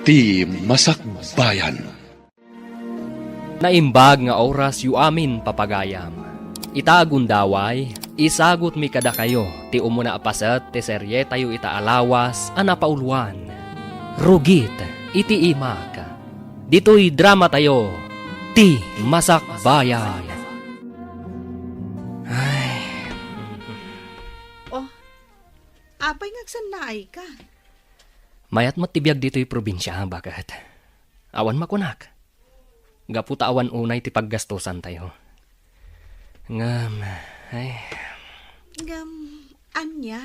Ti Masakbayan. Naimbag nga oras yu amin papagayam. Itagundaway, isagot mi kada kayo, ti umuna apasat, ti serye tayo itaalawas, anapauluan. Rugit, iti imag. Dito'y drama tayo, ti Masakbayan. Ay, Oh, apay ngagsanay ka. mayat matibiyag dito'y probinsya, bakit? Awan makunak. Gaputa awan unay ti paggastosan tayo. Ngam, ay, Ngam, anya.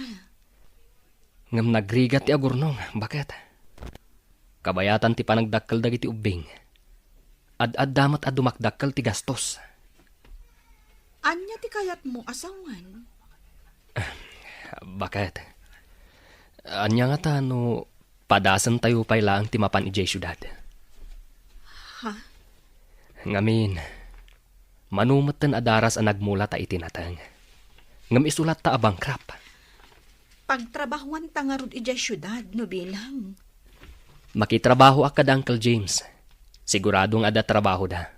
ngam nagrigat ti agurnong, bakit? Kabayatan ti panagdakkel dagiti ubing. Ad damat ad dumakdakkel ti gastos. Anya ti kayat mo asawan. Bakit? Anya nga ta no padasan tayo pay lang ti mapan ijay syudad. Ha? Ngamin, manumatan adaras ang nagmula ta itinatang. Ngam isulat ta abang krap. Pagtrabahuan tangarod ijay syudad, no bilang. Makitrabaho ak kada Uncle James. Siguradong ada trabaho da.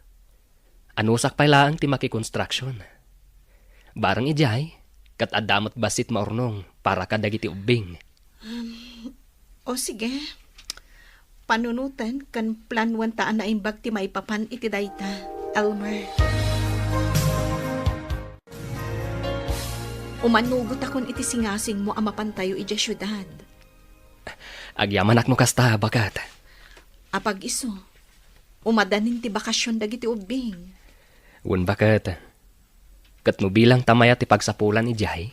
Anusak pay lang ti makikonstruksyon. Barang ijay, kat adamat basit maurnong para kadagiti ubing. O sige. Panunutan kan planwan taan na imbag ti maipapan iti dayta, Elmer. Umanugot akon iti singasing mo amapan tayo iti syudad. Agyaman ak no kasta, bakat. Apag iso, umadanin ti bakasyon dagiti ubing. Un bakat. Kat no bilang tamaya ti pagsapulan ijay.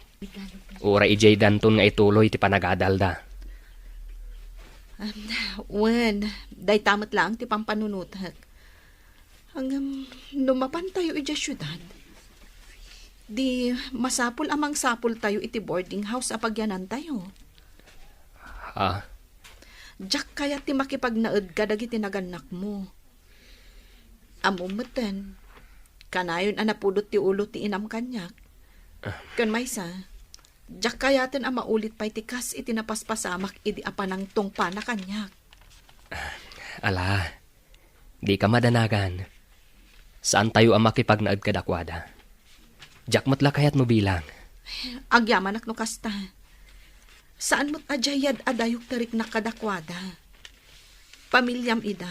Ura ijay danton nga ituloy ti panagadalda. Wen, day tamat lang ti pampanunutak. Hanggang lumapan tayo iti syudad. Di masapul amang sapul tayo iti boarding house apagyanan tayo. Ha? Diyak kaya ti makipagnaed ka dagiti naganak mo. Amumeten, kanayon anapudot ti ulo ti inam kanyak. Kan maysa, diyak kayaten ang maulit pa'y tikas iti napaspasamak iti apanang tungpa na kanyak. Ala, di ka madanagan. Saan tayo ang makipagnaad kadakwada? Diyak matla kayat mo bilang. Agyaman ak no kasta. Saan mo't ajayad adayok tarik na kadakwada? Pamilyam ida.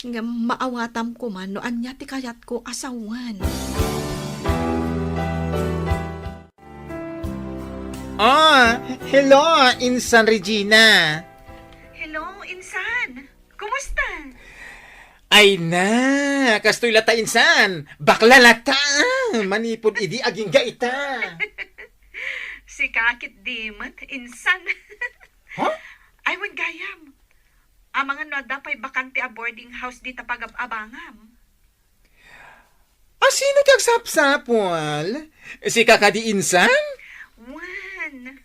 Nga maawatam ko man no anya ti kayat ko asawan. Hello, Insan Regina. Hello, Insan. Kumusta? Ay na, kastoy lata Insan. Bakla lata. Manipod idi aging gaita. Si kakit dimat, Insan. Huh? Ay, wan gayam. Ang mga noda pa'y bakante a boarding house di tapagab-abangam. Sino kagsapsapol? Si kakadi Insan? Wan.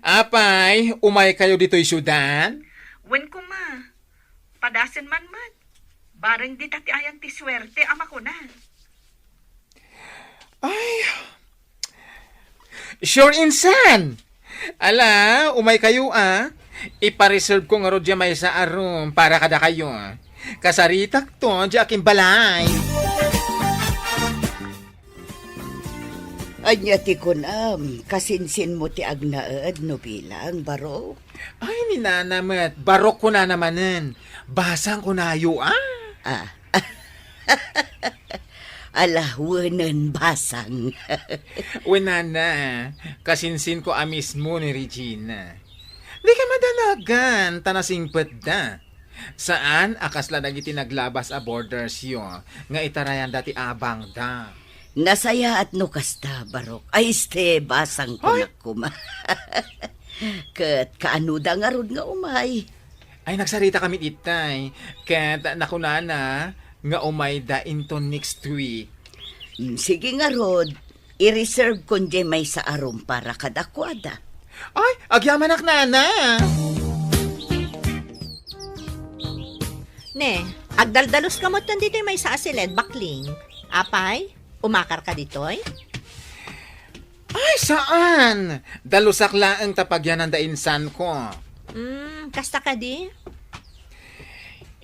Apay, umay kayo dito'y syudad? Wan ko ma. Padasin man man. Barang di tati ayan ti swerte ama ko na. Ay, sure Insan. Ala, umay kayo Ipareserve ko nga ro dya may sa arum para kada kayo. Kasaritak to, dya aking balay. Anya ti kunam, kasinsin mo ti agnaed no bilang baro. Ay, ninanamat. Barok ko na namanen. Basang ko na ayo, Alawanan basang. Wenana, kasinsin ko mismo ni Regina. Di ka madalagan, tanasingpet da. Saan akasla dagiti naglabas a borders yo, nga itarayan dati abang da. Nasaya at no kasta barok. Ay este basang ko na kuma. Kat kaanuda nga rod nga umay. Ay, nagsarita kami itay. Kat nakunana, nga umay da into next week. Sige nga rod, i-reserve kon di may sa arum para kadakwada. Ay, agyaman ak nana. Ne, agdaldalos ka mo dito may sa asiled, bakling. Apay, umakar ka ditoy? Ay, saan? Dalusak laang tapagyanan da insan ko. Kasta ka di?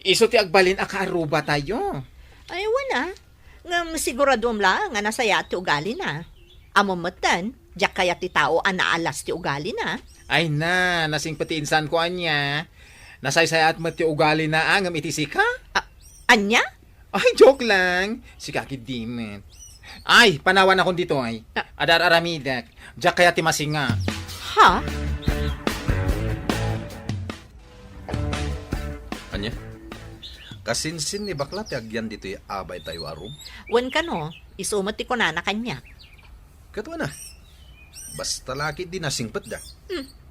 Iso ti agbalin akaaruba tayo. Ay, wala. Ngam siguradom lang nga nasaya ti ugali na. Amamatan, diyak kaya ti tao anaalas ti ugali na. Ay na, nasing patiinsan ko anya. Nasaysaya at mati ugali na angam itisika? Anya? Ay, joke lang. Si Kaki Dimet. Ay, panawan akong dito ay. Adar aramidak. Diyak kaya ti masinga. Ha? Anya? Kasinsin ni bakla ti agyan dito abay tayo arum. Wan ka no, isumati ko na kanya. Katwa na. Basta laki di nasingpet da.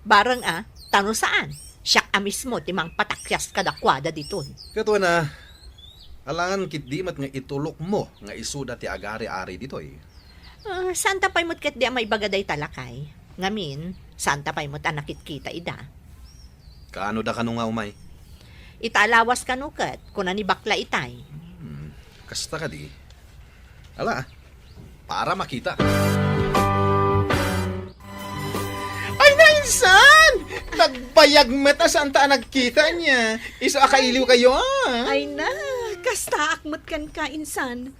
Barang tano saan? Siyak mismo timang patakyas kadakwada dito. Katwa na. Alangan kit di mat nga itulok mo nga isuda ti agari-ari dito eh. Saan tapay mo't kat di may bagaday talakay? Ngamin, saan tapay mo't anakit kita ida? Kaano da kanu nga umay? Italawas ka nukat, kuna ni bakla itay. Kasta ka di. Ala, para makita. Ay, nainsan! Nagbayag mata saan ta nagkita niya. Iso akailiw kayo Ay na, kasta akmat kan ka, insan.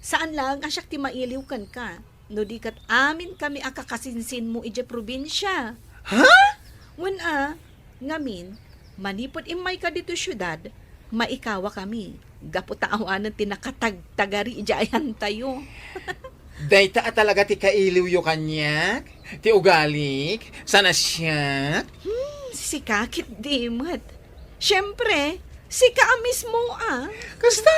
Saan lang asyak ti mailiw kan ka? No di kat amin kami akakasinsin mo ije probinsya. Ha? Wen ngamin, manipod imay ka dito syudad, maikawa kami. Gaputaawanan ti nakatagtagari ijayan tayo. Dayta talaga ti kailiw yo kanyak. Ti ugalik. Sana siya. Si Kakit Dimet. Siyempre, si ka mismo Kasta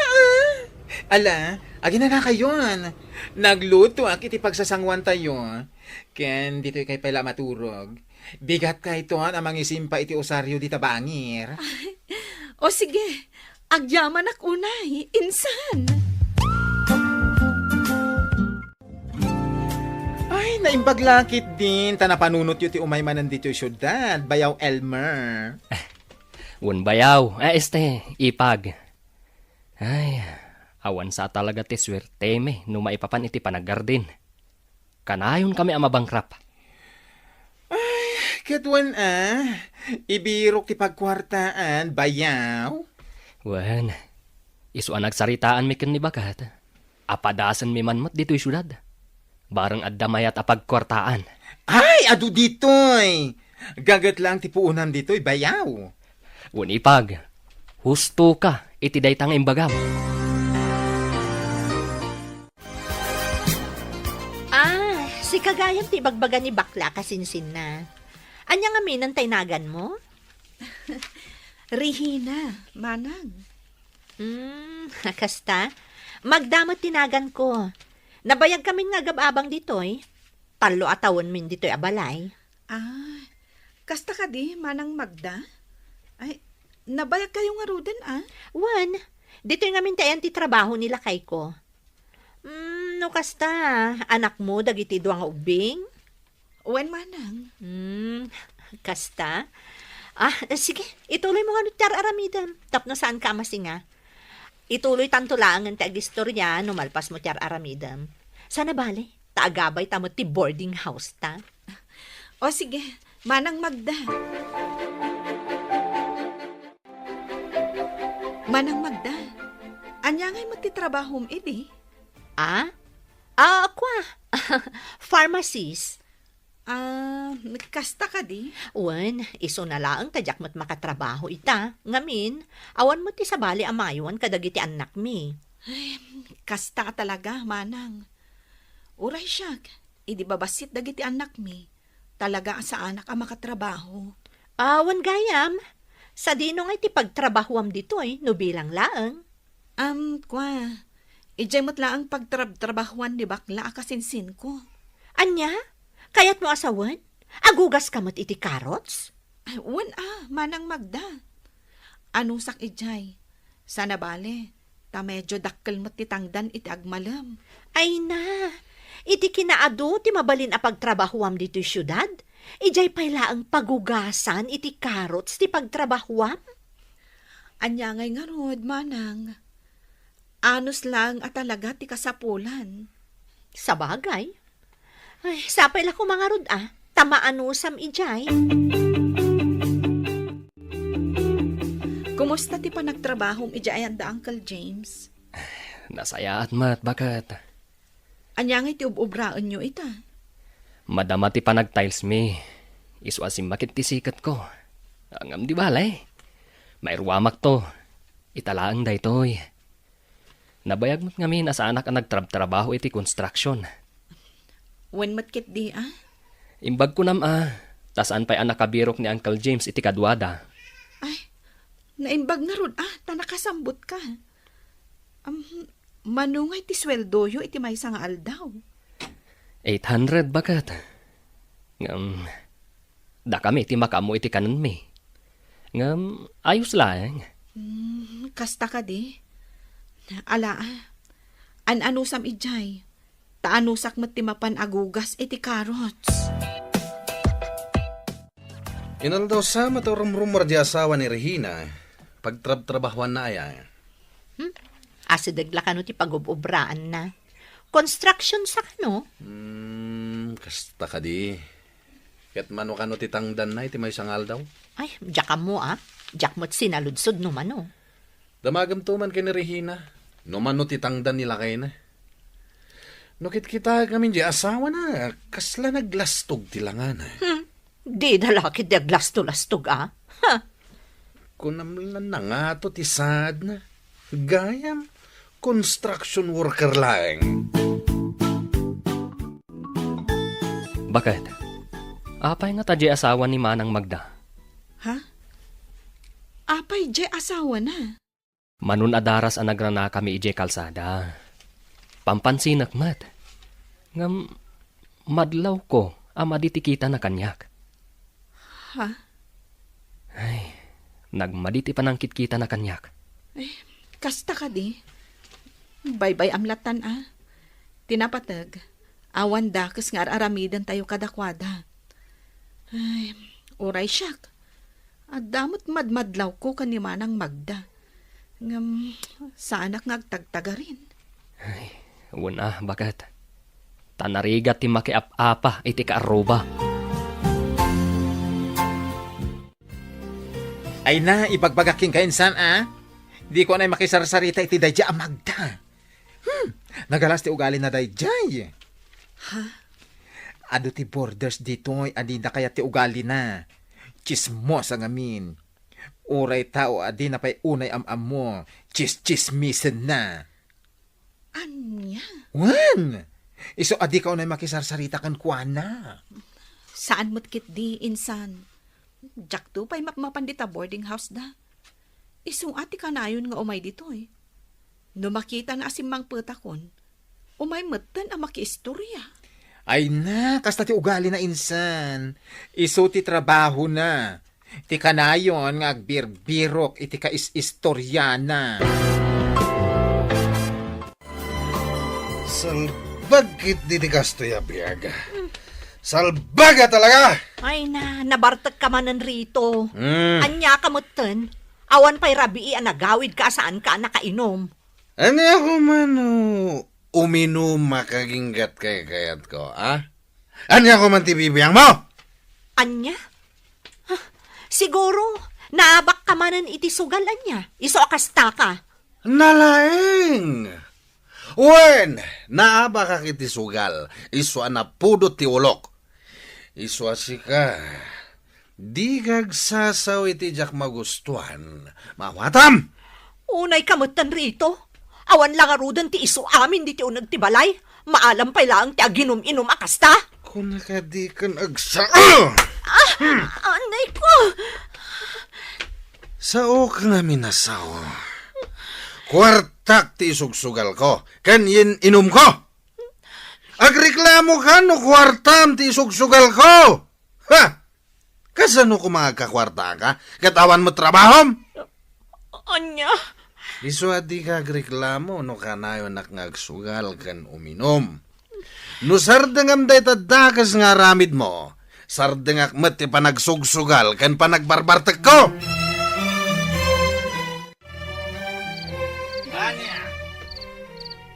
Ala, agi na kayon. Nagluto iti pagsasangwan tayo. Ken dito kay pala maturog. Bigat ka ito amang isimpa iti osaryo di tabangir. O sige, agyaman ak unay, insan. Ay, naimbaglakit din. Tanapanunot yu ti umay manan dito yung syudad. Bayaw Elmer. Un bayaw, ipag. Ay, awan sa talaga ti swerte me, no maipapan iti panagardin. Kanayon kami amabangkrap. Katwan ibirok ti pagkwartaan. Bayaw. Wen, iso nagsaritaan mi ken ni bakat. Apadasan mi manmat dito yung syudad. Barang addamayat apagkwartaan. Ay, adu ditoy. Gagat lang ti puunan ditoy. Bayaw. Un ipag, husto ka, iti daytang imbagam. Si kagayam ti bagbaga ni bakla kasinsin na. Anya nga minan taynagan mo? Rihina, manang. Kasta, magdamot tinagan ko. Nabayag kami nga gababang ditoy. Talo atawon min ditoy abalay. Kasta ka di, manang Magda? Ay, nabayag kayo nga ruden Wan, ditoy nga min tayan ti trabaho nila kay ko. No kasta, anak mo dagiti duang ubing? Wen manang. Kasta? Sige, ituloy mo nga no tiyar aramidam. Tapno saan ka masinga? Ituloy tanto lang ang tagistorya no malpas mo tiyar aramidam. Sana bale, taagabay tamo ti boarding house ta. O sige, manang Magda. Manang Magda, anya ngay magtitrabahom edi? Aqua. Pharmacist. Kasta ka di? Wan, iso na lang tadyak mo't makatrabaho ita. Ngamin, awan mo ti sabali amayon kadagiti anak mi. Kasta ka talaga, manang. Uray siyak, idi babasit dagiti anak mi. Talaga sa anak ang makatrabaho. Wan gayam. Sa dino nga iti pagtrabahuam ditoy, no bilang laang. Ijay mo't laang pagtrabahuan ni bakla akasinsin ko. Anya? Kayat mo asawan? Agugas ka mo't iti karots? Ay, manang Magda. Anusak ijay. Sana bale, ta medyo dakkel mo't titangdan iti agmalam. Ay na, iti kinaado ti mabalin a pagtrabahuam dito syudad? Ijay pala ang pagugasan iti karots ti pagtrabahuam? Anya ngay nga rod, manang. Anos lang at talaga ti kasapulan. Sa bagay. Ay, sapay la ko mga rod Tamaanusam ijay. Kumusta ti pa nagtrabahong ijaayan da Uncle James? Nasaya at mat, bakit? Anyang iti ubraan nyo ita. Madama ti panag-tiles mi. Isu asim makit ti sikat ko. Angam di balay. Mairwamak to. Italaang daytoy. Nabayag mo't ngamin asa anak ang nagtrabaho iti construction. When matkit di Imbag ko tasaan pa'y anak kabirok ni Uncle James iti kadwada. Ay, naimbag na rod tanakasambot ka. Manungay ti sweldo yo iti may nga aldaw. 800 bakat. Da kami iti makamu iti kanon mi. Ayos lang. Kasta ka di. Ala, anusam ijay. Taanusak mat ti mapan agugas iti carrots. Inal daw sa rumor di asawa ni Regina. Pagtrabahuan na aya. Asidagla ka no ti pagububraan na. Construction sa kano? Kasta ka di. Kat mano ka no titangdan na iti may sangal daw. Ay, diyak mo Diyak mo't sinaludsod no mano. Damagam tuman kay ni Regina. No mano titangdan nila kay na. Nukit kita kami di asawa na. Kasla naglastog tilangan. Di dalaki di aglasto-lastog Kunamlan na nga to ti sad na. Gayam. Construction worker lang. Bakit? Apay nga tadya asawa ni Manang Magda. Ha? Apay jay asawa na. Manun adaras ang nagrana kami ije kalsada. Pampansinak mat. Ngam madlaw ko amaditikita na kanyak. Ha? Ay, nagmaditi panangkit kita na kanyak. Kasta ka di. Bye-bye amlatan Tinapatag. Awan dakas nga aramidan tayo kadakwada. Ay, oray siyak. At damot madmadlaw ko kanimanang Magda. Ngam, sa anak ngagtagtaga rin. Wala, bakit? Tanarigat ti makiap-apa iti kaaruba. Ay na, ipagbagaking kainsan, Di ko na makisarsarita iti dayja ang Magda. Nagalas ti ugali na dayjay. Ha? Ado ti borders dito'y adi na kaya ti ugali na. Chismos ang amin. Uray tao adi na pa'y unay am-am mo. Chismisen na. Anya? Wan! Iso adi ka unay makisarsarita kan kuana. Saan mo't kit di, insan? Jak to pa'y mapmapandita boarding house da. Isong ati ka na yun nga umay dito No makita na asimang putakon, umay matan ang makiistorya. Ay na, kasta ti ugali na insan. Iso ti trabaho na. Ti kanayon nga agbirbirok iti kais-istoryana. Salbagit di kasto ya biyaga. Salbaga talaga! Ay na, nabartag ka manan rito. Anya ka mutan. Awan pa'y rabii nagawid ka saan ka nakainom. Ano ako man uminom makaginggat kay kayat ko, Ano ako man tibibiyang mo? Anya? Siguro, naabak ka manan iti sugal anya. Iso akasta ka. Nalaeng! Wen! Naaba ka kiti sugal. Iso anapudot ti ulok. Iso asika. Di kagsasaw iti jak magustuhan. Mawatam! Unay kamutan rito. Awan lang arudan ti iso amin di ti unag ti balay. Maalam pa lang ti aginom-inom akasta. Kung nakadikan agsa... Anay ko! Sao ka nga minasaw. Kwartak ti isugsugal ko. Kanyin inom ko. Agreklamo ka no kwartam ti isugsugal ko. Ha? Kasano ko mga kakwarta ka? Katawan mo trabahom? Anya? Iso adi ka agreklamo no kanayo nakngagsugal kan uminom. No sardengam day tadakas nga ramid mo. Sardengak met ti panagsugsugal kan panagbarbartek ko.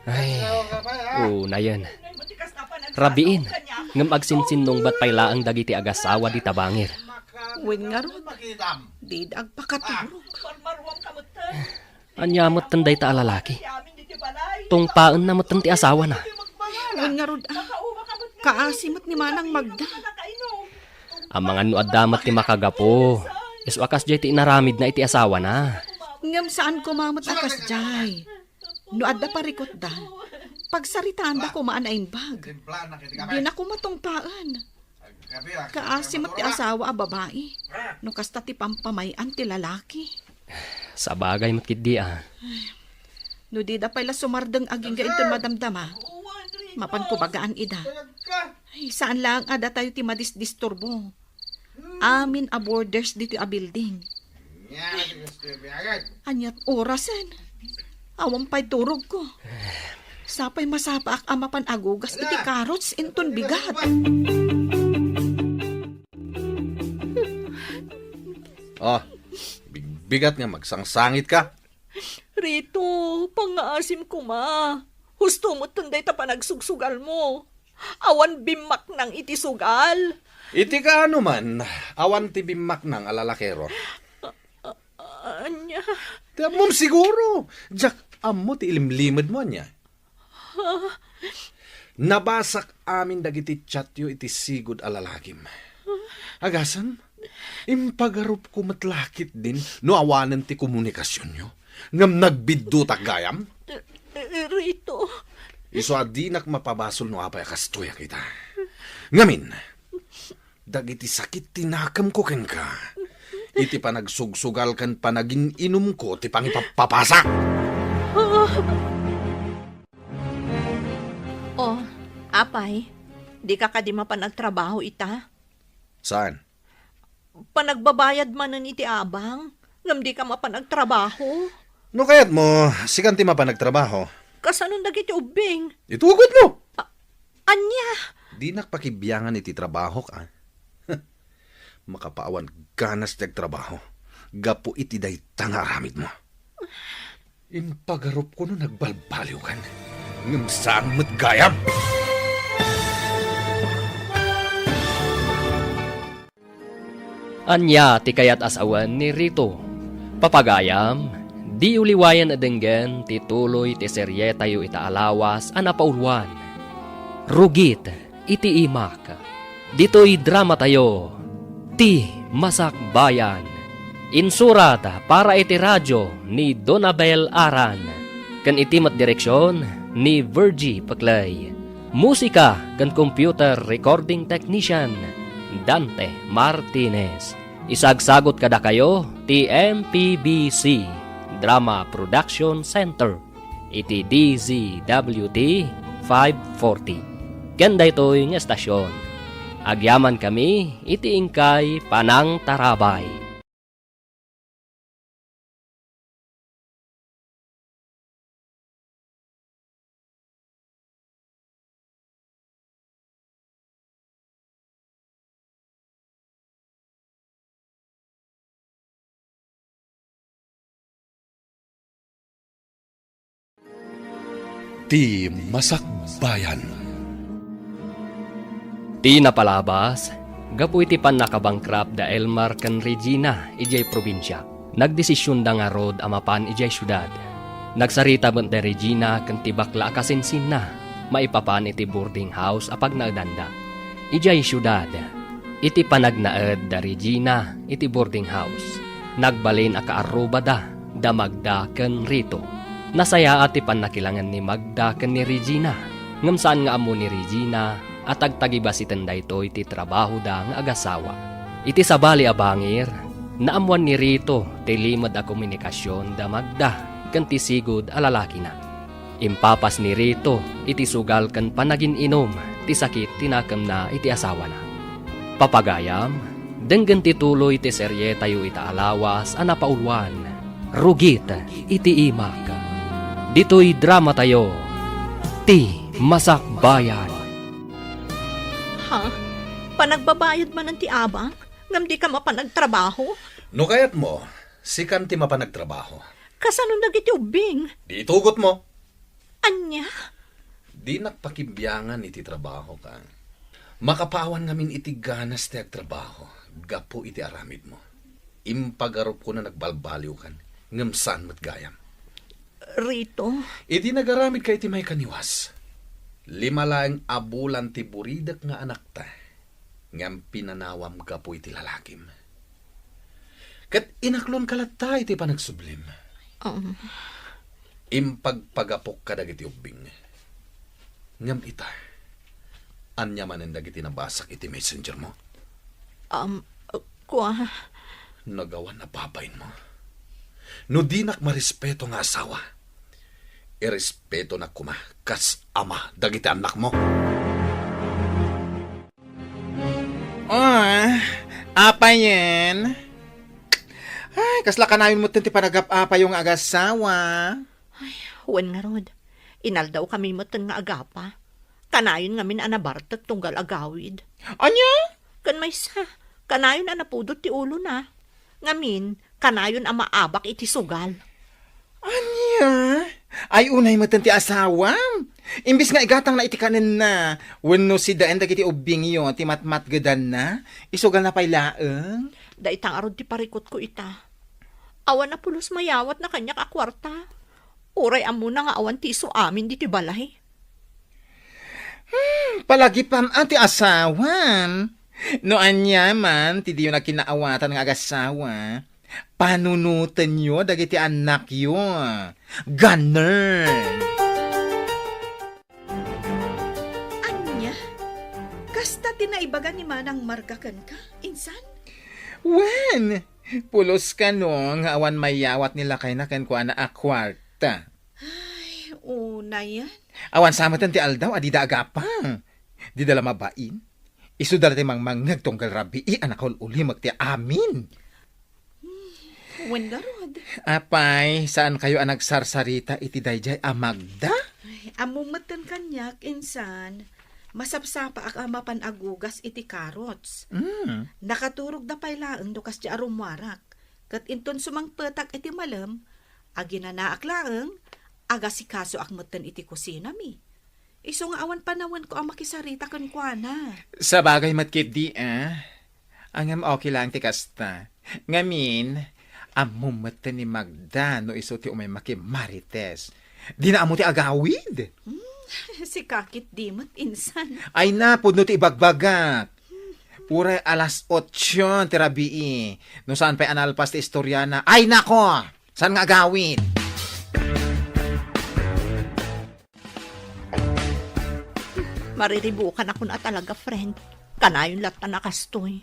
Ay, na yan. Rabiin, ngam agsinsinong ba't paylaang dagiti agasawa di tabangir. Wen nga ron. Di agpakaturok. Anya mo't tanday ta alalaki. Tungpaan na mo't ti asawa na. Ngun nga rod, kaasimat ni Manang Magda. Ang mga nuad damat ti makagapo. Iswakas jay ti inaramid na iti asawa na. Ngam saan ko mamot akas jay. Nuad da parikot da. Pagsaritaan da ko maan aing bag. Di na ko matungpaan. Kaasimat ti asawa a babae. No kasta ti pampamayan ti lalaki. Sa bagay mo't kit di No di da pala sumardeng aging gaitun madamdama. Mapan ko bagaan ida. Ay, saan lang ada tayo ti madisdisturbo. Amin a borders dito a building. Anyat orasan. Awang pa'y turog ko. Sapay masapaak amapan agugas iti carrots inton bigat. Oh, bigat nga magsangsangit ka. Rito, pangaasim ko ma. Husto mo tunday ta panagsugsugal mo. Awan bimak ng iti sugal. Iti ka ano man, awan ti bimak ng alalakero. Anya, Mom siguro, Jack, amo ti ilimlimad mo niya. Nabasak amin dagiti chatyo iti sigod alalagim. Agasan, impagarup ko matlakit din no awanan ti komunikasyon nyo. Ngam nagbiddo gayam. Rito. Iso adinak mapabasol no apay kastoya kita. Ngamin, dagiti sakit tinakam ko ken ka. Iti panagsugsugal kan panagin inum ko ti pangipapapasa. Oh, apay, di ka kadima pa nagtrabaho ita? Saan? Panagbabayad man nun iti abang, ngam di ka mapanagtrabaho. No kayat mo, sikan ti mapanagtrabaho. Kasanong dagiti ubing? Itugod mo! Anya? Di nakpakibiyangan iti trabaho ka. Makapaawan ganas ti trabaho. Gapo iti day tangaramid mo. Impagarup ko no nagbalbaliw kan. Ngam saan mo't gayam? Anya ti kayat asawan ni Rito. Papagayam, di uliwayan adenggen ti tuloy ti serye tayo itaalawas anapaulwan. Rugit iti imak. Dito'y drama tayo. Ti Masak Bayan. Insurat para iti radyo ni Donabel Aran. Kan iti mat direksyon ni Virgie Paclay. Musika kan computer recording technician Dante Martinez. Isagsagot kada kayo ti MPBC Drama Production Center iti DZWT 540. Kanda ito'y nga estasyon. Agyaman kami iti ingkay Panang Tarabay. Ti Masak Bayan. Ti napalabas, gapu iti pan nakabangkrap da Elmar kan Regina, ijay probinsya. Nagdesisyon da nga rod amapan ijay syudad. Nagsarita man da Regina kan tibakla akasinsin na, maipapan iti boarding house apag naadanda. Ijay syudad, iti panagnaed da Regina, iti boarding house. Nagbalin akaaruba da Magda kan Rito. Nasaya ati pan nakilangan ni Magda kan ni Regina. Ngam saan nga amo ni Regina, at agtagiba si tanda ito iti trabaho da nga agasawa. Iti sabali abangir, naamuan ni Rito ti limad a komunikasyon da Magda kan ti sigod a lalaki na. Impapas ni Rito iti sugal kan panagin inom ti sakit tinakam na iti asawa na. Papagayam, denggan ti tuloy ti serye tayo itaalawas a napaulwan. Rugit iti imak. Dito'y drama tayo. Ti Masak Bayan. Ha? Panagbabayad man ti abang? Ngam di ka mapanagtrabaho? No kayat mo, sikan ti mapanagtrabaho. Kasanong dagiti ubing? Di itugot mo. Anya? Di nakpakibyangan iti trabaho ka. Makapawan namin iti ganas ti agtrabaho. Gapo iti aramid mo. Impagarup ko na nagbalbaliw kan. Ngam saan mo't gayam. Rito, Iti nagaramid kay ti may kaniwas. 5 lang abulan ti buridak nga anak ta. Ngam pinanawam ka po iti lalakim. Kat inaklon kalata iti panagsublim. Impagpagapok ka dagiti ubing. Ngam ita. Anya manen dagiti nabasak iti messenger mo. Kwa, Nagawan na babayin mo. No di nak marespeto nga asawa. Irespeto na kuma kas ama dagiti anak mo. Apa yan? Ay, kasla ka namin mo ti panagap-apa yung agasawa. huwan nga rod. Inal daw kami matan nga agapa. Kanayon nga min anabartat tunggal agawid. Anya? Kan may sa, kanayon anapudot ti ulo na. Ngamin, kanayon ang maabak iti sugal. Anya? Ay, unay mo ti asawa. Imbis nga igatang na itikanin na. Wano si daan dagiti ubing yun, ti matmatgadan na. Isugal na pailaeng. Daitang arod ti parikot ko ita. Awan na pulos mayawat na kanyak akwarta. Uray amo na nga awan ti iso amin di ti balay. Palagi pam ti asawan. No anya man, ti diyo na kinaawatan ng agasawa. Panunutan nyo dagiti anak yo. Ganun. Anya? Kasta tinaibagan ni Manang margakan ka, insan? Wen, pulos ka no, nga awan mayawat nila kay nakan ko na akwarta. Ay, una yan. Awan samatan ti aldaw, adida agapa. Di dala mabain. Isu dala ti mangmangag tunggal rabi, anakol uli magti amin. Wanda rod. Apay, saan kayo ang nagsarsarita iti dayjay amagda? Ay, amumatan kanyak, insan. Masapsapa ak amapan agugas iti karots. Nakaturog da pailaan do kas di arumwarak. Kat inton sumangpetak iti malam, aginanaak laeng, aga si kaso akmatan iti kusina mi. Iso nga awan panawan ko ang makisarita kan kuana. Sa bagay matkit di Angam okay lang ti kasta. Ngamin, amumatan ni Magda no iso ti umay maki Marites. Di na amo ti agawid. Si kakit dimot, insan. Ay na, pudno ti ibagbagak. Pura 8:00 ti rabii. No saan pa'y analpas ti istoryana. Ay nako! Saan nga agawid? Mariribukan ako na talaga, friend. Kanayon lat na nakastoy.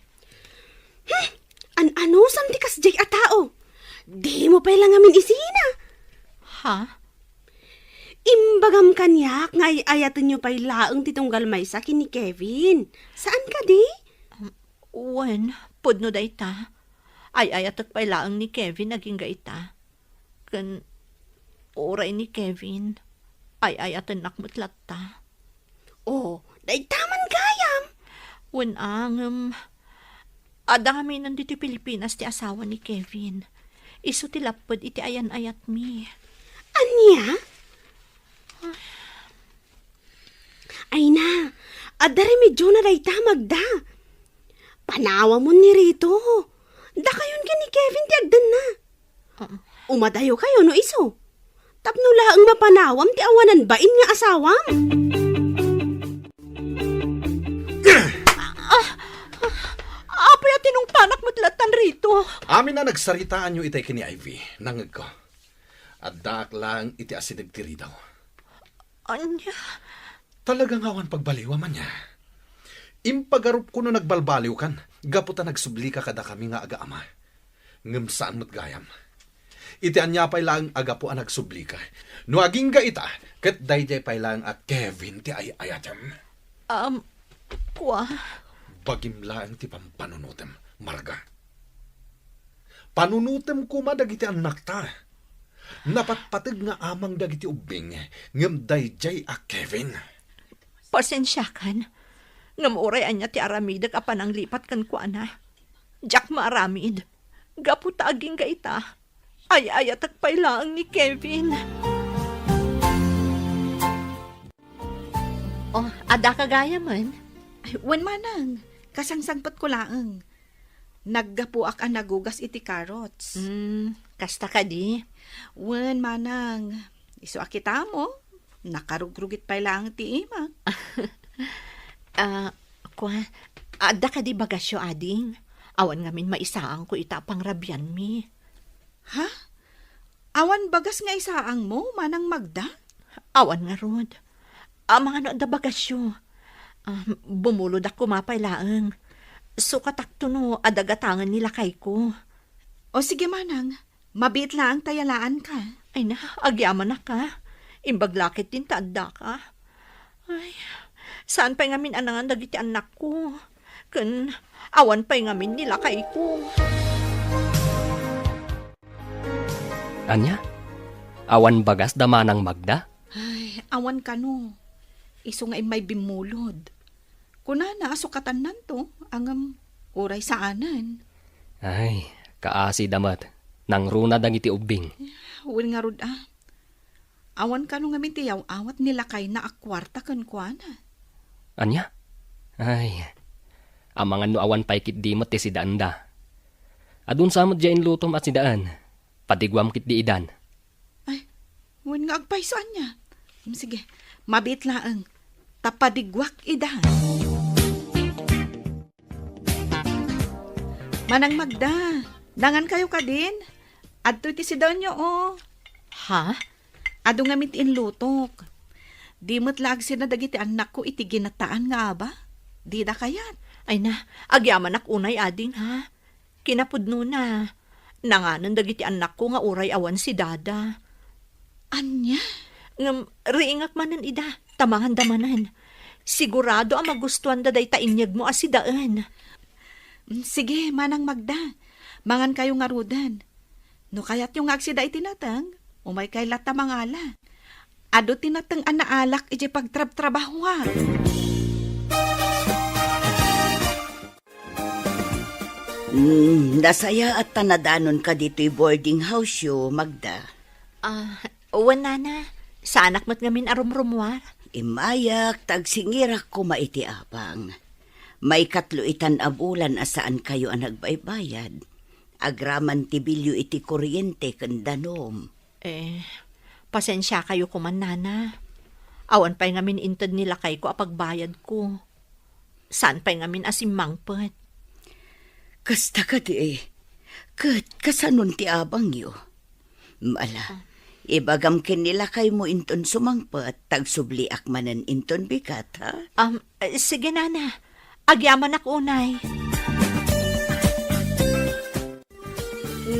Ano, santikas jay a tao? Di mo pa lang amin isina. Ha? Imbagam kanyak, nga ayatan nyo pa'y laang titunggal may sa ni Kevin. Saan ka di? Wen, pudno da ita. Ay ayatak pa ilaang ni Kevin naging gaita. Kan oray ni Kevin. Ay ayatan nakmutlat ta. Oh, day taman gayam. Wen adami nandito Pilipinas ti asawa ni Kevin. Isu ti lapod iti ayan-ayat mi. Anya? Ay na, adari medyo na day tamag da. Panawa mo ni Rito. Da kayon ni Kevin ti agdan na. Umadayo kayo no iso. Tapno laang mapanawam ti awanan bain nga asawam. Apay at tinong panak mutlatan Rito. Amin na nagsaritaan nyo itay kini Ivy. Nangag ko. At daak lang iti asidag tiri daw. Anya? Talagang awan pagbaliwa man niya. Impagarup ko no nagbalbaliw kan. Gaputa nagsubli ka kada kami nga aga-ama. Ngam saan mo't gayam. Iti anya pa'y lang aga po ang nagsubli ka. No aging ga ita, kat dayjay pa'y lang at Kevin ti ayatem. Kwa? Bagim lang ti pampanunutem, Marga. Panunutem ko madagiti anak ta. Napatpatag nga amang dagiti ubing, ngam dayjay a Kevin. Pasensyakan. Ngam oray anya ti aramidag apan ang lipat kan kuana. Jack maaramid. Gaputa aging gaita. Ay ayatak pailaang ni Kevin. Oh, ada kagaya man. Ay, wan manang. Kasangsangpat ko laeng. Naggapuak ang nagugas iti karots. Kasta ka di. Wan manang. Iso akita mo, nakarugrugit pa lang ti ima. Adda ka di bagasyo, ading. Awan ngamin maisaan ko ita pang rabyan mi. Ha? Awan bagas nga isaang mo, manang Magda? Awan nga, Rod. Mga ano da bagasyo. Bumulod ako mapailaang. So katakto no, adagatangan nila kay ko. O sige manang, mabit lang tayalaan ka. Ay na, agyaman na ka. Imbaglakit din taadda ka. Ay, saan pa ngamin anangan dagiti anak ko? Kun, awan pa ngamin nila kay ko. Anya? Awan bagas damanang Magda? Ay, awan ka no. Iso nga may bimulod. Kuna na asukatan nanto, ang uray saanan. Ay, kaasi damat. Nang runa dagiti ubing. Uwin nga rod Awan ka no nga mintiyaw, awat nila kay na akwarta kan kuana. Anya? Ay, amangan no awan paikit di mo ti si Daanda. Adun samot dyan lutom at si Daan. Patigwam kit di idan. Ay, uwin nga agpaisaan niya. Sige, mabit laang. Tapadigwak idahan. Manang Magda, dangan kayo ka din. Adto ti si Donyo, oh. Ha? Ado nga mitin lutok. Di mo't lag sina dagiti anak ko iti ginataan nga ba? Di da kayat. Ay na, agyaman ak unay ading ha. Kinapudno na. Nanganan dagiti anak ko nga uray awan si Dada. Anya? Riingak manan ida, tamangan damanan. Sigurado ang magustuhan da day tainyag mo as si Daan. Sige, Manang Magda. Mangan kayo nga rudan. No kayat yung agsida itinatang, umay kay lata mangala. Ado tinatang anaalak iti pagtrab-trabahuan. Nasaya at tanadanon ka dito'y boarding house yo, Magda. Uwan na. Sa anak mo't ngamin arumrumwar. Imayak, tagsingirak ko maiti apang. May katluitan abulan asaan kayo ang nagbaybayad. Agraman tibilyo iti kuryente kandanom. Pasensya kayo kuman, nana. Awan pa'y ngamin intad nila kay ko apagbayad ko. Saan pa'y ngamin asimangpet? Kasta ka di kasanon ti abang yo. Mala, ibagam kin nila kay mo inton sumangpet, tagsubliak manan inton bigat, ha? Sige, nana. Agyaman ak unay.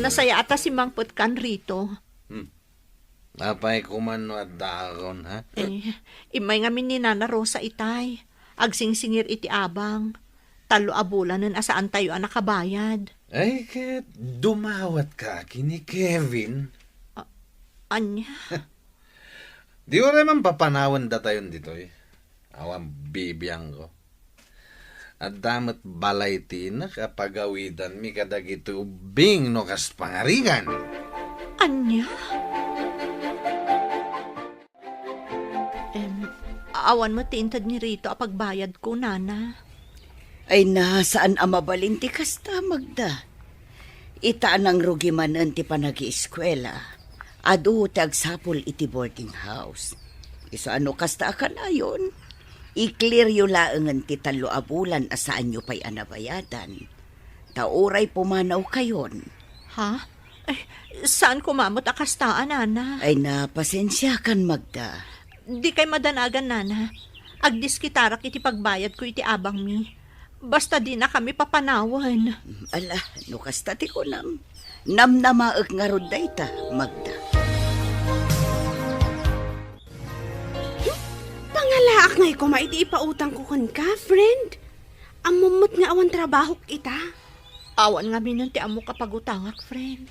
Nasaya ata si Mangpet kan rito. Apay kumano at daron, ha? Imay ngamin ni Nana Rosa itay. Agsingsingir iti abang. Talo abulanan asaan tayo ang nakabayad. Ay, ket dumawat ka kini Kevin. Anya? Di ko rin man papanawan da tayo dito, eh. Awang bibiyang ko. At damat balay tina kapagawidan mi kadagito ubing no kas pangarigan. Anya? Awan mo tintad ni Rito apagbayad ko, nana. Ay na, saan ang mabalinti kasta, Magda? Itaan ang rugi manan ti panag-ieskwela. Adu tagsapol iti boarding house. Iso ano kasta ka na yun? I-clear yu laangan ti talo abulan asaan yu pa'y anabayadan. Tauray pumanaw kayon. Ha? Saan kumamot akastaan, nana? Ay na, pasensya kan, Magda. Di kay madanagan, nana. Agdiskitarak iti pagbayad ko iti abang mi. Basta di na kami papanawan. Ala, no kasta ti ko nam. Namnamaag nga rod dayta, Magda. Pangalaak ngay ko maiti ipautang ko kan ka, friend. Amumot nga awan trabaho kita. Awan nga minun ti amo kapagutangak, friend.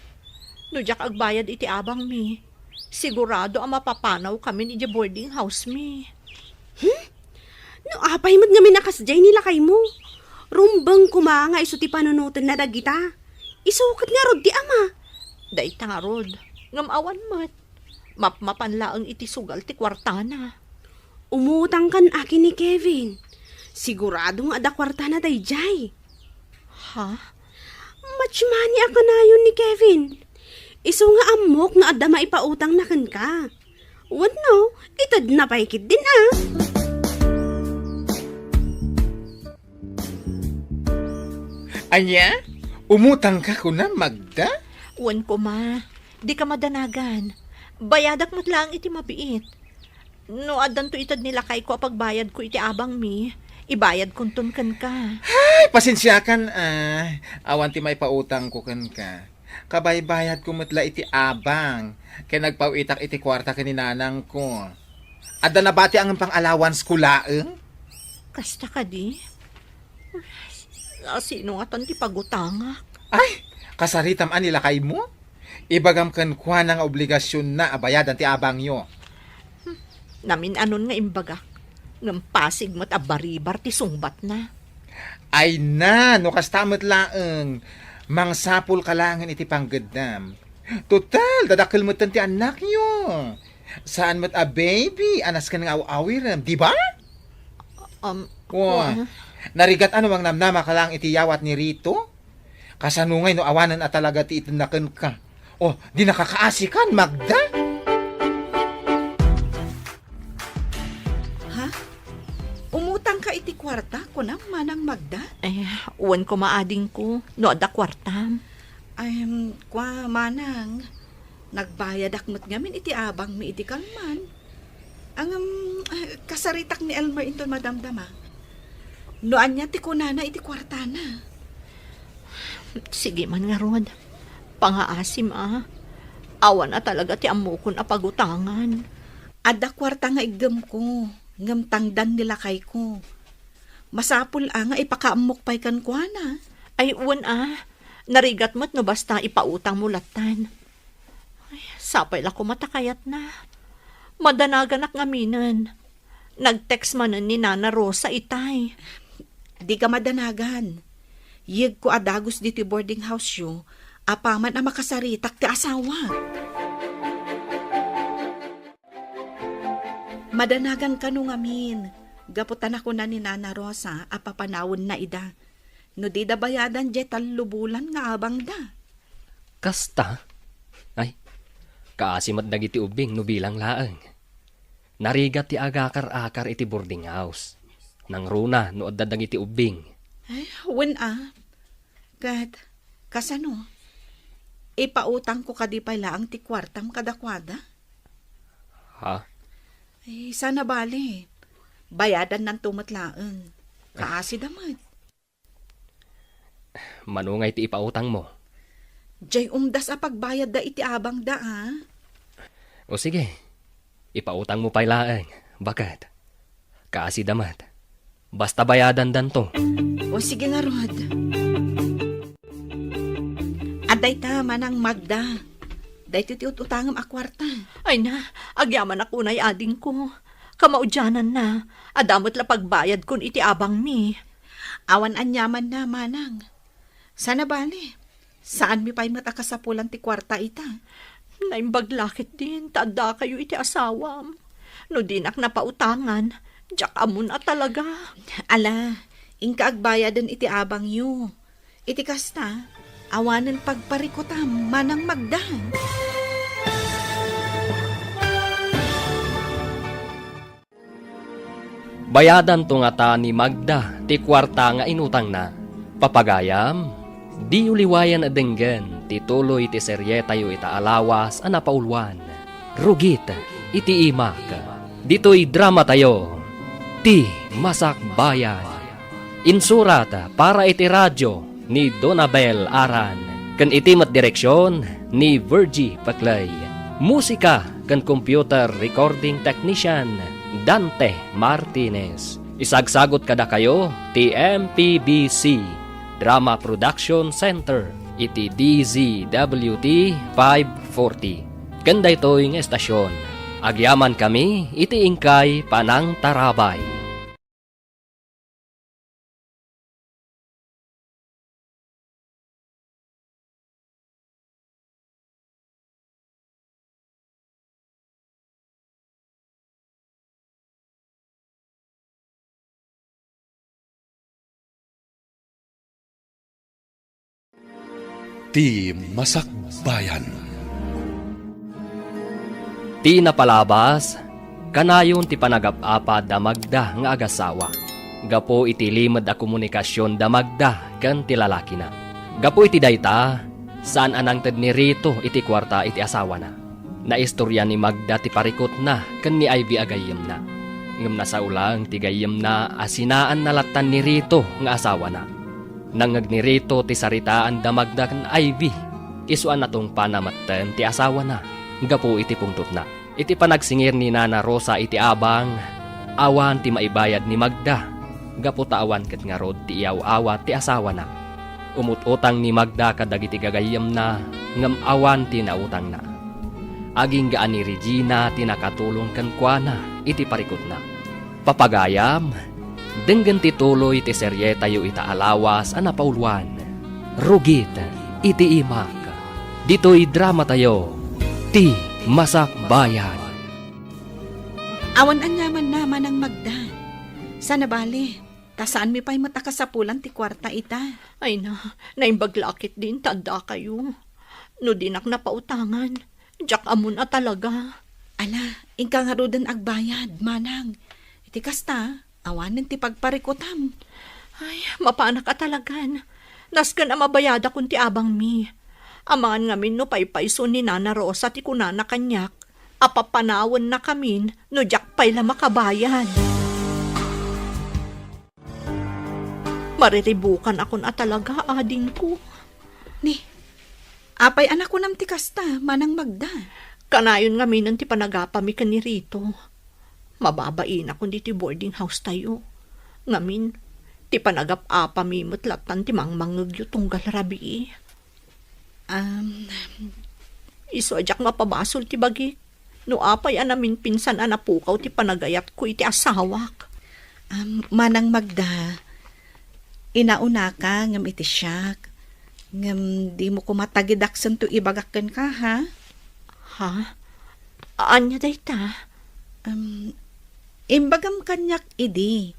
No jak agbayad iti abang mi. Sigurado ang mapapanaw kami ni boarding house mi. No apay mo't nga minakasjay nila kay mo. Rumbang kumanga iso ti panunutan na dagita. Isukat nga rod ti ama. Day nga rod. Ngam awan mat. Mapmapanlaang iti sugal ti kwartana. Umutang kan akin ni Kevin. Siguradong ada kwartana day jay. Ha? Much money ako na yun ni Kevin. Iso nga amok nga ada maipautang na kan ka. Wano, itad na paikit din ha. Anya? Umutang ka ko na, Magda? Uwan ko ma, di ka madanagan. Bayadak mo't lang iti mabiit. No adan to itad nila kay ko pagbayad ko iti abang mi, ibayad kuntun kan ka. Ay, pasensya kan awan ti may pautang ko kan ka. Kabay-bayad ko matla iti abang. Kaya nagpawitak iti kwarta kaninanang ko. Adda na bati ang pang allowance ko laeng? Kasta ka di? Sino nga tan ti pagutanga? Ay, kasaritam anila kay mo? Ibagam kan kwa ng obligasyon na abayadan ti abang yo. Namin anon nga imbaga. Ngam pasig mo't abaribar ti sungbat na. Ay na, no kastamot laeng. Mangsapol kalangan iti panggedam. Total, dadakil mo ti anak yo. Saan mo't a baby? Anas ka ng aw-awiram, di ba? Wow. Narigat ano mang namnama ka lang iti yawat ni Rito? Kasanungay no awanan at talaga ti itinakan ka. Oh, di nakakaasikan, Magda? Ha? Umutang ka iti kwarta ko na manang Magda? Uwan ko maading ko, no ada kwartam. Ay, kwa manang, nagbayad akmat ngamin iti abang mi iti kalman. Ang kasaritak ni Elmer inton madamdama. Noan niya ti kunana iti kwarta na. Sige man nga Rod, pangaasim Awan na talaga ti amukon a pagutangan. Ada kwarta nga igam ko, ngam tangdan nila kay ko. Masapul nga ipakaamok pay kan kuana. Ay uwan narigat mo't no basta ipautang mo latan. Ay, sapay la ko matakayat na. Madanagan ak ngaminan. Nag-text manan ni Nana Rosa itay. Di ka madanagan. Yeg ko adagos diti boarding house yo, apaman a makasaritak ti asawa. Madanagan ka nung amin. Gaputan ako na ni Nana Rosa, apapanawon na ida. No di da bayadan jet lubulan nga abang da. Kasta? Ay, kaasimat dagiti ubing no bilang laeng. Narigat ti agakar-akar iti boarding house. Nang runa no adda dagiti ubing. Ay, when Kat, kasano? Ipautang ko kadi pala ang ti kwartam kadakwada? Ha? Ay, sana bali. Bayadan ng tumatlaan. Kaasi damat. Manungay ti ipautang mo. Jay umdas a pagbayad da iti abang da O sige, ipautang mo pay laeng. Bakit? Kaasi damat. Basta bayadan danto. O sige nga, Rod. Aday ta manang Magda. Day titiut-utangam akwarta. Ay na, agyaman ako na'y ading ko. Kamaudyanan na, adamot la pagbayad kun iti abang mi. Awan anyaman na, manang. Sana bali. Saan mi pa'y matakasapulan ti kwarta ita? Naimbaglakit din, tada kayo iti asawam. No dinak na pautangan, jak amon at talaga. Ala, ingka agbayadan iti abang yu. Iti kasta, awanan pagparikutam manang Magda. Bayadan to nga ta ni Magda, ti kwarta nga inutang na. Papagayam, di uliwayan adenggen, ti tuloy ti serye tayo ita alawas, anapaulwan. Rugit, iti imak. Dito'y drama tayo, ti Masak Bayan. Insurat para iti radyo ni Donabel Aran. Kan iti mat direksyon ni Virgie Paclay. Musika kan computer recording technician Dante Martinez. Isagsagot kada kayo ti MPBC Drama Production Center iti DZWT 540. Kanda ito'y ng estasyon. Agyaman kami iti ingkay Panang Tarabay. Ti Masak Bayan. Ti napalabas, kanayon ti panagapapa da Magda nga agasawa. Gapo iti limad a komunikasyon da Magda kan ti lalaki na. Gapo iti dayta, saan anang ted ni Rito iti kwarta iti asawa na. Naistorya ni Magda ti parikot na kan ni Ivy agayem na. Ngem nasa ulang ti gayem na asinaan nalatan ni Rito nga asawa na. Nangag ni Rito ti saritaan da Magda kan Ivy. Isuan natong panamatten ti asawa na. Gapo iti pungtot na. Iti panagsingir ni Nana Rosa iti abang, awan ti maibayad ni Magda. Gapo taawan ket nga rod ti iyaw-awa ti asawa na. Umut-utang ni Magda kadagiti gagayem na, ngem awan ti nautang na. Aging gaan ni Regina ti nakatulong kan kuana iti parikot na. Papagayam, denggen ti tuloy ti serye tayo ita alawas a napauluan. Rugit iti imak. Dito'y drama tayo, ti Masakbayan. Awan anyaman naman ang Magda. Sana bali, tasaan mi pa'y matakasapulan ti kwarta ita. Ay na, naimbaglakit din, tanda kayo. No dinak na pautangan, jak amon a talaga. Ala, ingka nga rodan agbayad, manang. Iti kasta, awanan ti pagparikutam. Ay, mapanak ka talagan. Naskan ang mabayada kun ti abang mi. Amangan ngamin no paypayso ni Nana Rosa ti kunana kanyak. Apapanawan na kamin no jak pay la makabayad. Mariribukan akon a talaga, ading ko. Ni, apay anak ko nam ti kasta, manang Magda. Kanayon ngamin ti panagapami ka ni Rito. Mababain ako di ti boarding house tayo. Ngamin, ti panagap-apami matlatan ti mangmangagyo tunggal rabi. Iso ajak mapabasol ti bagi. No apay anamin pinsan anapukaw ti panagayat ko iti asawak. Manang Magda, inauna ka ngam iti siyak. Ngam di mo kumatagidaksan to ibagakken ka, ha? Ha? Anya dayta? Imbagam kanyak idi.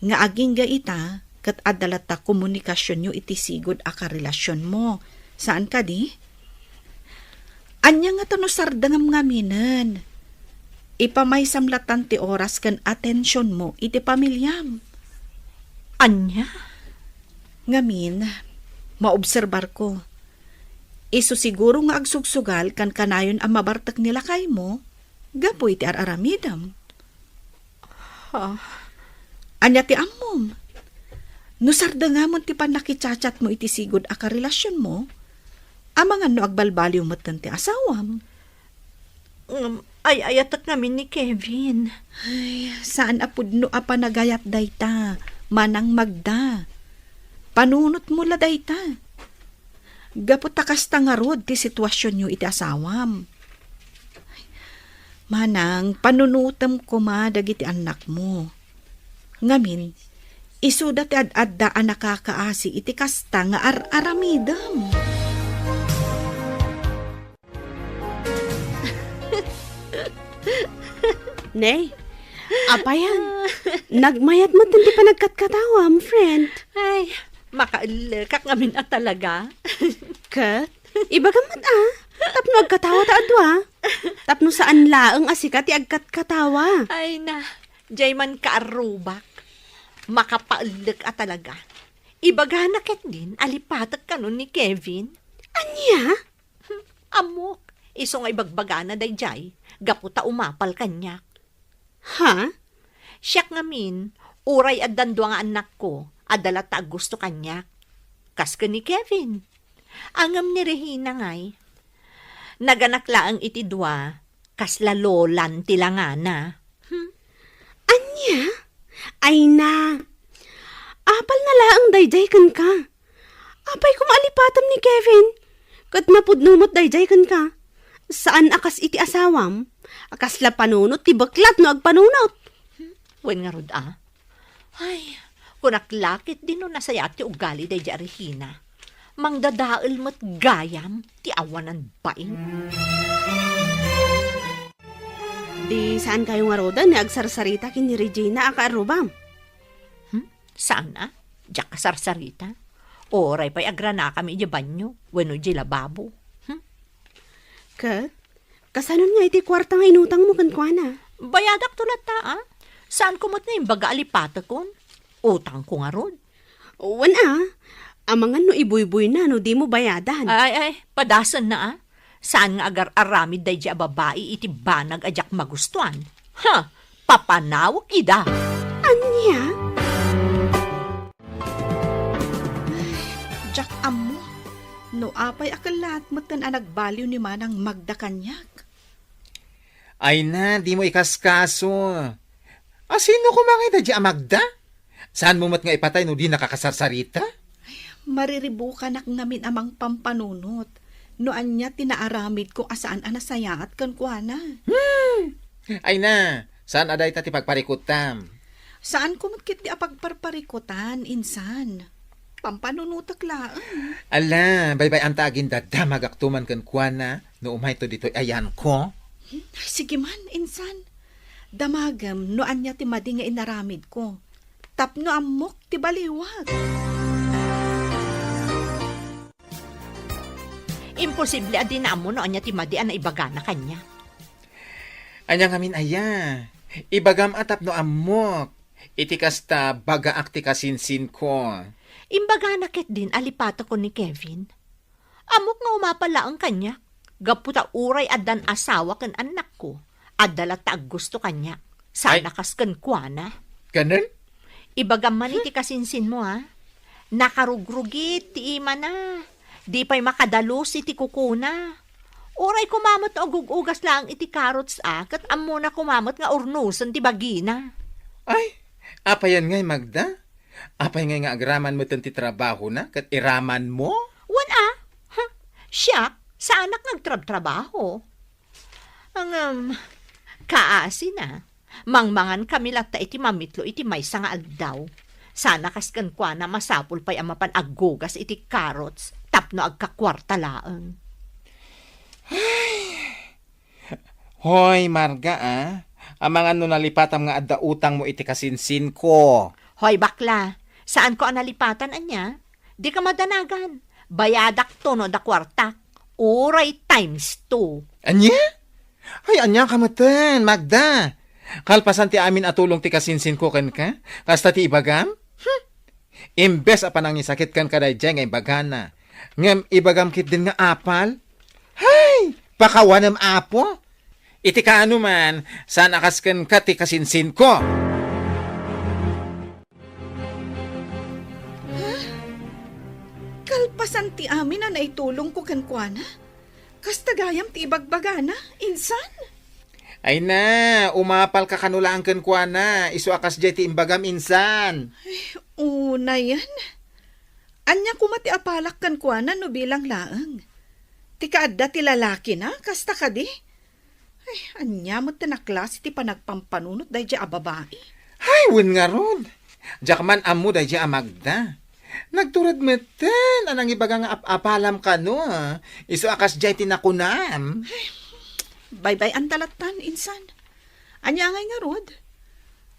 Nga aging ga ita, kat adalata komunikasyon nyo iti sigod a karelasyon mo. Saan ka di? Anya nga tanusardangam nga minan. Ipamay samlatan ti oras kan atensyon mo iti pamilyam. Anya? Ngamin, maobserbar ko. Iso siguro nga agsugsugal kan kanayon ang mabartak nila kay mo, gapo iti araramidam. Ha? Anya ti ammom. Nusardangamon ti panakitsachat mo iti sigod a karelasyon mo, amangan no agbalbaliw mo ti asawam. Ay ayatak namin ni Kevin. Ay, saan apud no apa nagayat dayta, manang Magda. Panunot mo la dayta. Gapot takas tangarod ti sitwasyon nyo iti asawam. Ay, manang, panunutam ko ma dagiti anak mo. Ngamin, isuda ti ad-adda ang nakakaasi iti kasta nga aramidam. Nay, apayan. Nagmayat mo din di pa nagkatkatawam, friend. Ay, makaalakak ngamin at talaga. Kat, ibagamat tapno agkatawa ta adwa. Tapno saan laeng asika ti agkatkatawa. Ay na, jayman kaarubak. Makapaalak at talaga. Ibagana ket din, alipatak ka nun ni Kevin. Anya? Amok, iso nga ibagbagana day jay, gaputa umapal kanyak. Ha? Siyak ngamin, uray at dandwa nga anak ko, adala ta gusto kanyak. Kas ka ni Kevin. Angam ni Regina ngay. Naganakla ang iti dua, kas lalolan tilangana. Anya? Ay na. Apal na laang dayday kan ka. Apay kumalipatam ni Kevin. Kat napudnumot dayday kan ka. Saan akas iti asawam? Akas la panunot ti baklat no agpanunot. Wen nga rod Ay, kunaklakit din no nasayat ti ugali day di Regina. Mangdadaal mo't gayam ti awanan baing. Di saan kayo nga roda ni agsarsarita kin ni Regina akarubam? Saan na? Diyak kasarsarita? Oray pa'y agrana kami di banyo, wano di lababo. Kat, Kasanon nga iti kwarta nga inutang mo kan kuana? Bayadak tulat ta, ah. Saan kumot na yung baga alipata kon? Utang ko nga rod. Wan amangan no ibuybuy na no di mo bayadan. Ay, padasan na ah. Saan nga agar aramid day a babae iti banag ajak magustuhan? Ha, papanawak ida. Anya? Jack amo. No apay akalat mo tan nagbaliw ni manang Magda kanyak. Ay na, di mo ikaskaso. Sino kumangay da di Magda? Saan mo mat nga ipatay no di nakakasarsarita? Mariribukan nak ngamin amang pampanunot. No anya tinaaramid ko asaan anasayaat kan kuana. Ay na, saan aday ta ti pagparikutam? Saan kumukit di apagparparikutan, insan? Pampanunutak laan. Ala, baybay ang tagin da damagaktuman kan kuana no umay to dito ayan ko. Ay, sige man, insan. Damagam, no anya ti madi nga inaramid ko. Tapno amok ti baliwag. Imposible adin na mo no anya ti madi na ibagana kanya. Anya ngamin aya, ibagam atap no amok. Iti kasta baga akti kasinsin ko. Imbagana ket din alipata ko ni Kevin. Amok nga umapala ang kanya. Gaputa uray adan asawa kan anak ko. Adala taag gusto kanya. Sana kas kan kuana. Ganun? Ibagam man iti kasinsin mo ha. Nakarugrugit ti ima na. Di pa'y makadalos iti kukuna. Uray kumamot o gugugas lang iti carrots kat amo na kumamot nga urnusan ti bagina. Ay, apayan ngay Magda? Apay ngay nga agraman mo ti trabaho na kat iraman mo? Wan ha? Siya, sa anak nagtrabaho. Ang kaasi na. Mangmangan kami lata iti mamitlo iti maysa nga agdaw. Sana kaskan kwa na masapul pa'y amapan aggugas iti carrots tapno agkakwarta laang. Hoy, Marga Amangan no nalipatam nga adda utang mo iti kasinsin ko. Hoy bakla, saan ko ang nalipatan anya? Di ka madanagan. Bayadak to no da kwarta. Uray times 2. Anya? Ay, anya kamatan, Magda. Kalpasan ti amin atulong ti kasinsin ko ken ka? Kasta ti ibagam? Imbes apan ang isakit kan kaday dyan nga ibagana. Ngem ibagam kit din nga apal? Hay! Pakawanam apo? Iti kaano man, saan akasken ka ti kasinsin ko? Kalpasan ti amin na naitulong ko kan kuana. Kastagayam ti ibagbagana, insan. Ay na, umapal ka kanulaan ken kuana. Isu akas jay ti imbagam insan. Una yan. Anya kumati apalak kan kuana no bilang laang. Ti kaadda ti lalaki na, kasta ka di. Ay, anya mo tinaklas ti panagpampanunot dahi di a babae. Ay, win nga ron. Jakman amu dahi di a Magda. Nagturad meten, anang ibaga nga apalam ka no. Isu akas jay ti nakunam. Bye-bye ang talatan, insan. Anya ngay nga rod.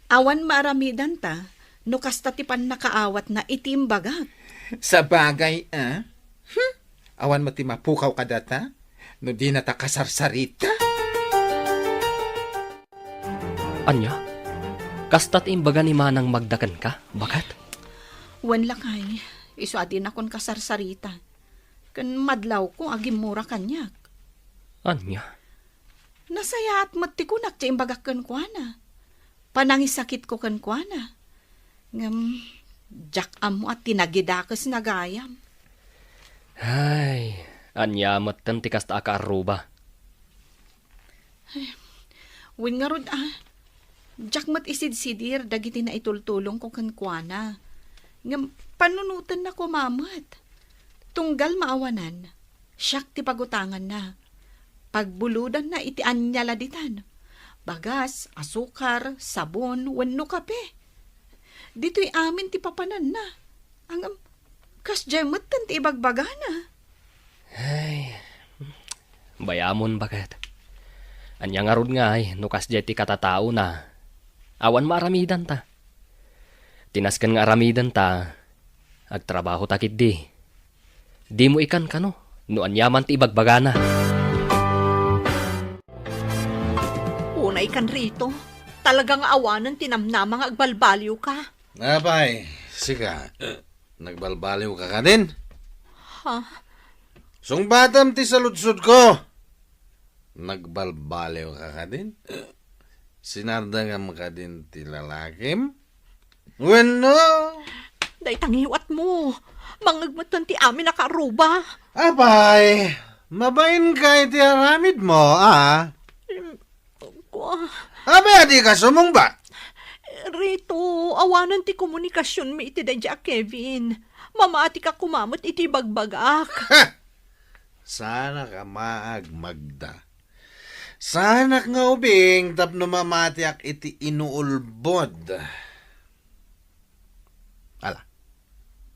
Awan maaramidan ta, no kasta ti pan nakaawat na itimbagat. Sa bagay, awan mo ti mapukaw ka data, no di na ta kasarsarita. Anya? Kastat imbaga ni manang magdakan ka? Bakat? Wan lakay, iso adin akon kasarsarita. Kan madlaw ko agim mura kanyak. Anya? Nasaya at mati ko nak imbagak kan kuana. Panangisakit ko kan kuana. Ngam, jak amo at tinagidakas nagayam. Ay, anya matan ti kasta ka aruba. Win nga rod jak mat isid-sidir dagiti na itultulong ko kan kuana. Ngam, panunutan na ko mamat. Tunggal maawanan. Siyak ti pagutangan na. Pagbuludan na iti anya laditan. Bagas, asukar, sabon, wenno kape. Dito'y amin ti papanan na. Ang kasjemot tan ti ibagbagana. Ay, bayamon bakat. Anya nga rod nga ay, nukas jay ti katatao na. Awan maaramidan ta. Tinaskan nga aramidan ta, agtrabaho takit di. Di mo ikan ka no, no anyaman ti ibagbagana. Unay kan rito. Talagang awanan tinamnamang agbalbaliw ka. Abay, sika, nagbalbaliw ka din? Ha? Sungbatam ti saludsod ko. Nagbalbaliw ka din? Sinardangam ka din ti lalakim? Bueno? Day tangiwat mo. Mangagmatan ti amin nakaruba. Abay, mabain ka iti aramid mo, ah? Abay, di ka sumungba. Rito, awanan ti komunikasyon mi iti dadya Kevin. Mamati ka kumamot iti bagbagak. Sana ka maagmagda. Sana nga ubing tapno mamatiak iti inuulbod. Ala,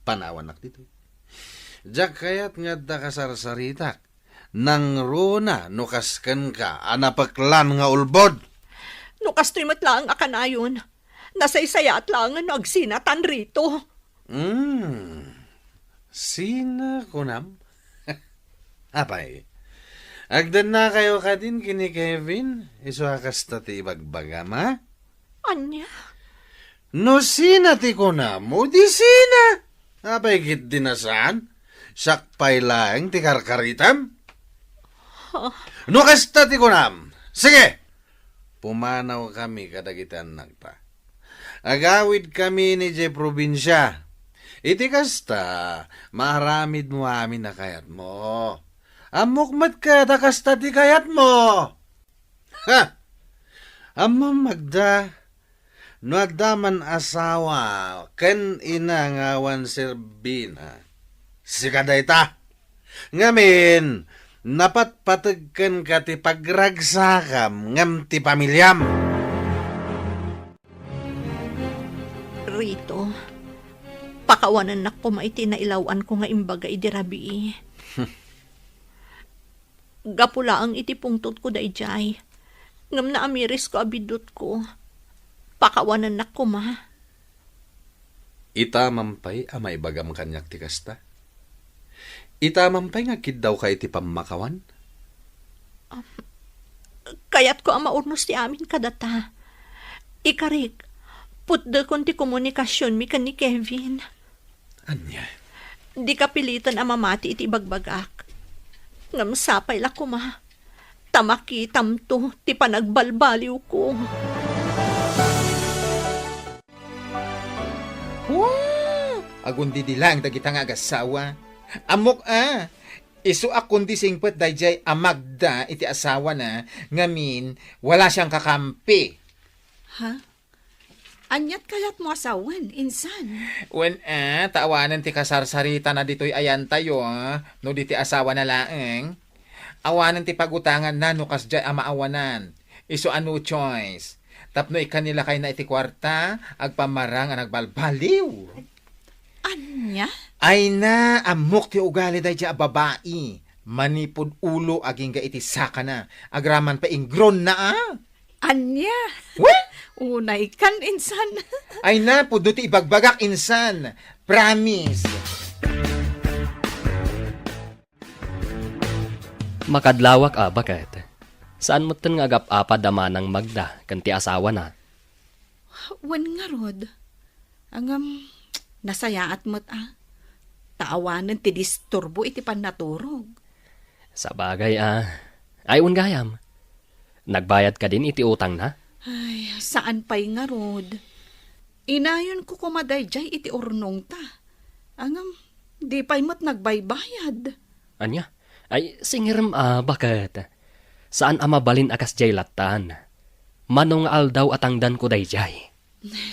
panawanak dito. Diyak kayat nga da kasarsaritak. Nang runa nukaskan ka anapaklan nga ulbod. Nukas to'y matlaang akanayon. Nasaysaya at lang no agsinatan rito. Sina kunam? Apay, agdan na kayo ka din kini Kevin? Iso akas ti ibagbagama? Anya? No sina ti kunam mo, di sina. Apay kit dinasan? Sakpay lang ti karkaritam? No kasta ti kunam. Sige! Pumanaw kami kadagitan nagpa. Agawid kami ni Jay Probinsya. Iti kasta, maramid mo amin na kayat mo. Amukmat ka, da kasta ti kayat mo. Ha! Amo Magda, no adaman asawa, ken inangawan serbina. Sikadayta. Ngamin, napatpatagkan ka ti pagragsakam ngam ti pamilyam. Rito, pakawanan na ko maiti na ilawan ko nga imbaga idirabi. Gapula ang iti pungtot ko dayjay. Ngam na amiris ko abidot ko. Pakawanan na ko ma. Ita mampay amay bagam kanyak ti kasta. Ita mampay nga kid daw ka iti pamakawan. Kayat ko ang maurnos ti amin kadata. Ikarik, putda kon ti komunikasyon mi kan ni Kevin. Anya? Di ka pilitan ang mamati iti bagbagak. Ngam sapay la ko ma. Tamaki tamto ti panagbalbaliw ko. Agundi dilang dagitang agasawa. Amok isu akundi singpet dayjay amagda iti asawa na ngamin wala siyang kakampi. Ha? Anyat kayat mo asawan, insan. When taawanan ti kasarsarita na dito'y ayan tayo, no di ti asawa na laeng. Awanan ti pagutangan na no kasjay amaawanan. Isu ano choice. Tapno ikanila kay na iti kwarta, agpamarang ang nagbalbaliw. Anya? Ay na, amok ti ugali day dya babae. Manipod ulo aging ga iti saka na. Agraman pa ingron na Anya? What? Unay kan, insan. Ay na, pudo ti ibagbagak insan. Promise. Makadlawak bakit? Saan mo nga agap-apa dama ng Magda, kanti asawa na? Wan nga rod. Angam, nasayaat mo't taawanan ti disturbo iti panaturog. Sa bagay ayun gayam. Nagbayad ka din iti utang na? Ay, saan pa'y nga rod? Inayon ko kumadayjay iti urnong ta. Angam, di pa'y mo't nagbaybayad. Anya? Ay, singiram bakit? Saan mabalin akas jay latan? Manong aldaw atangdan ko dayjay.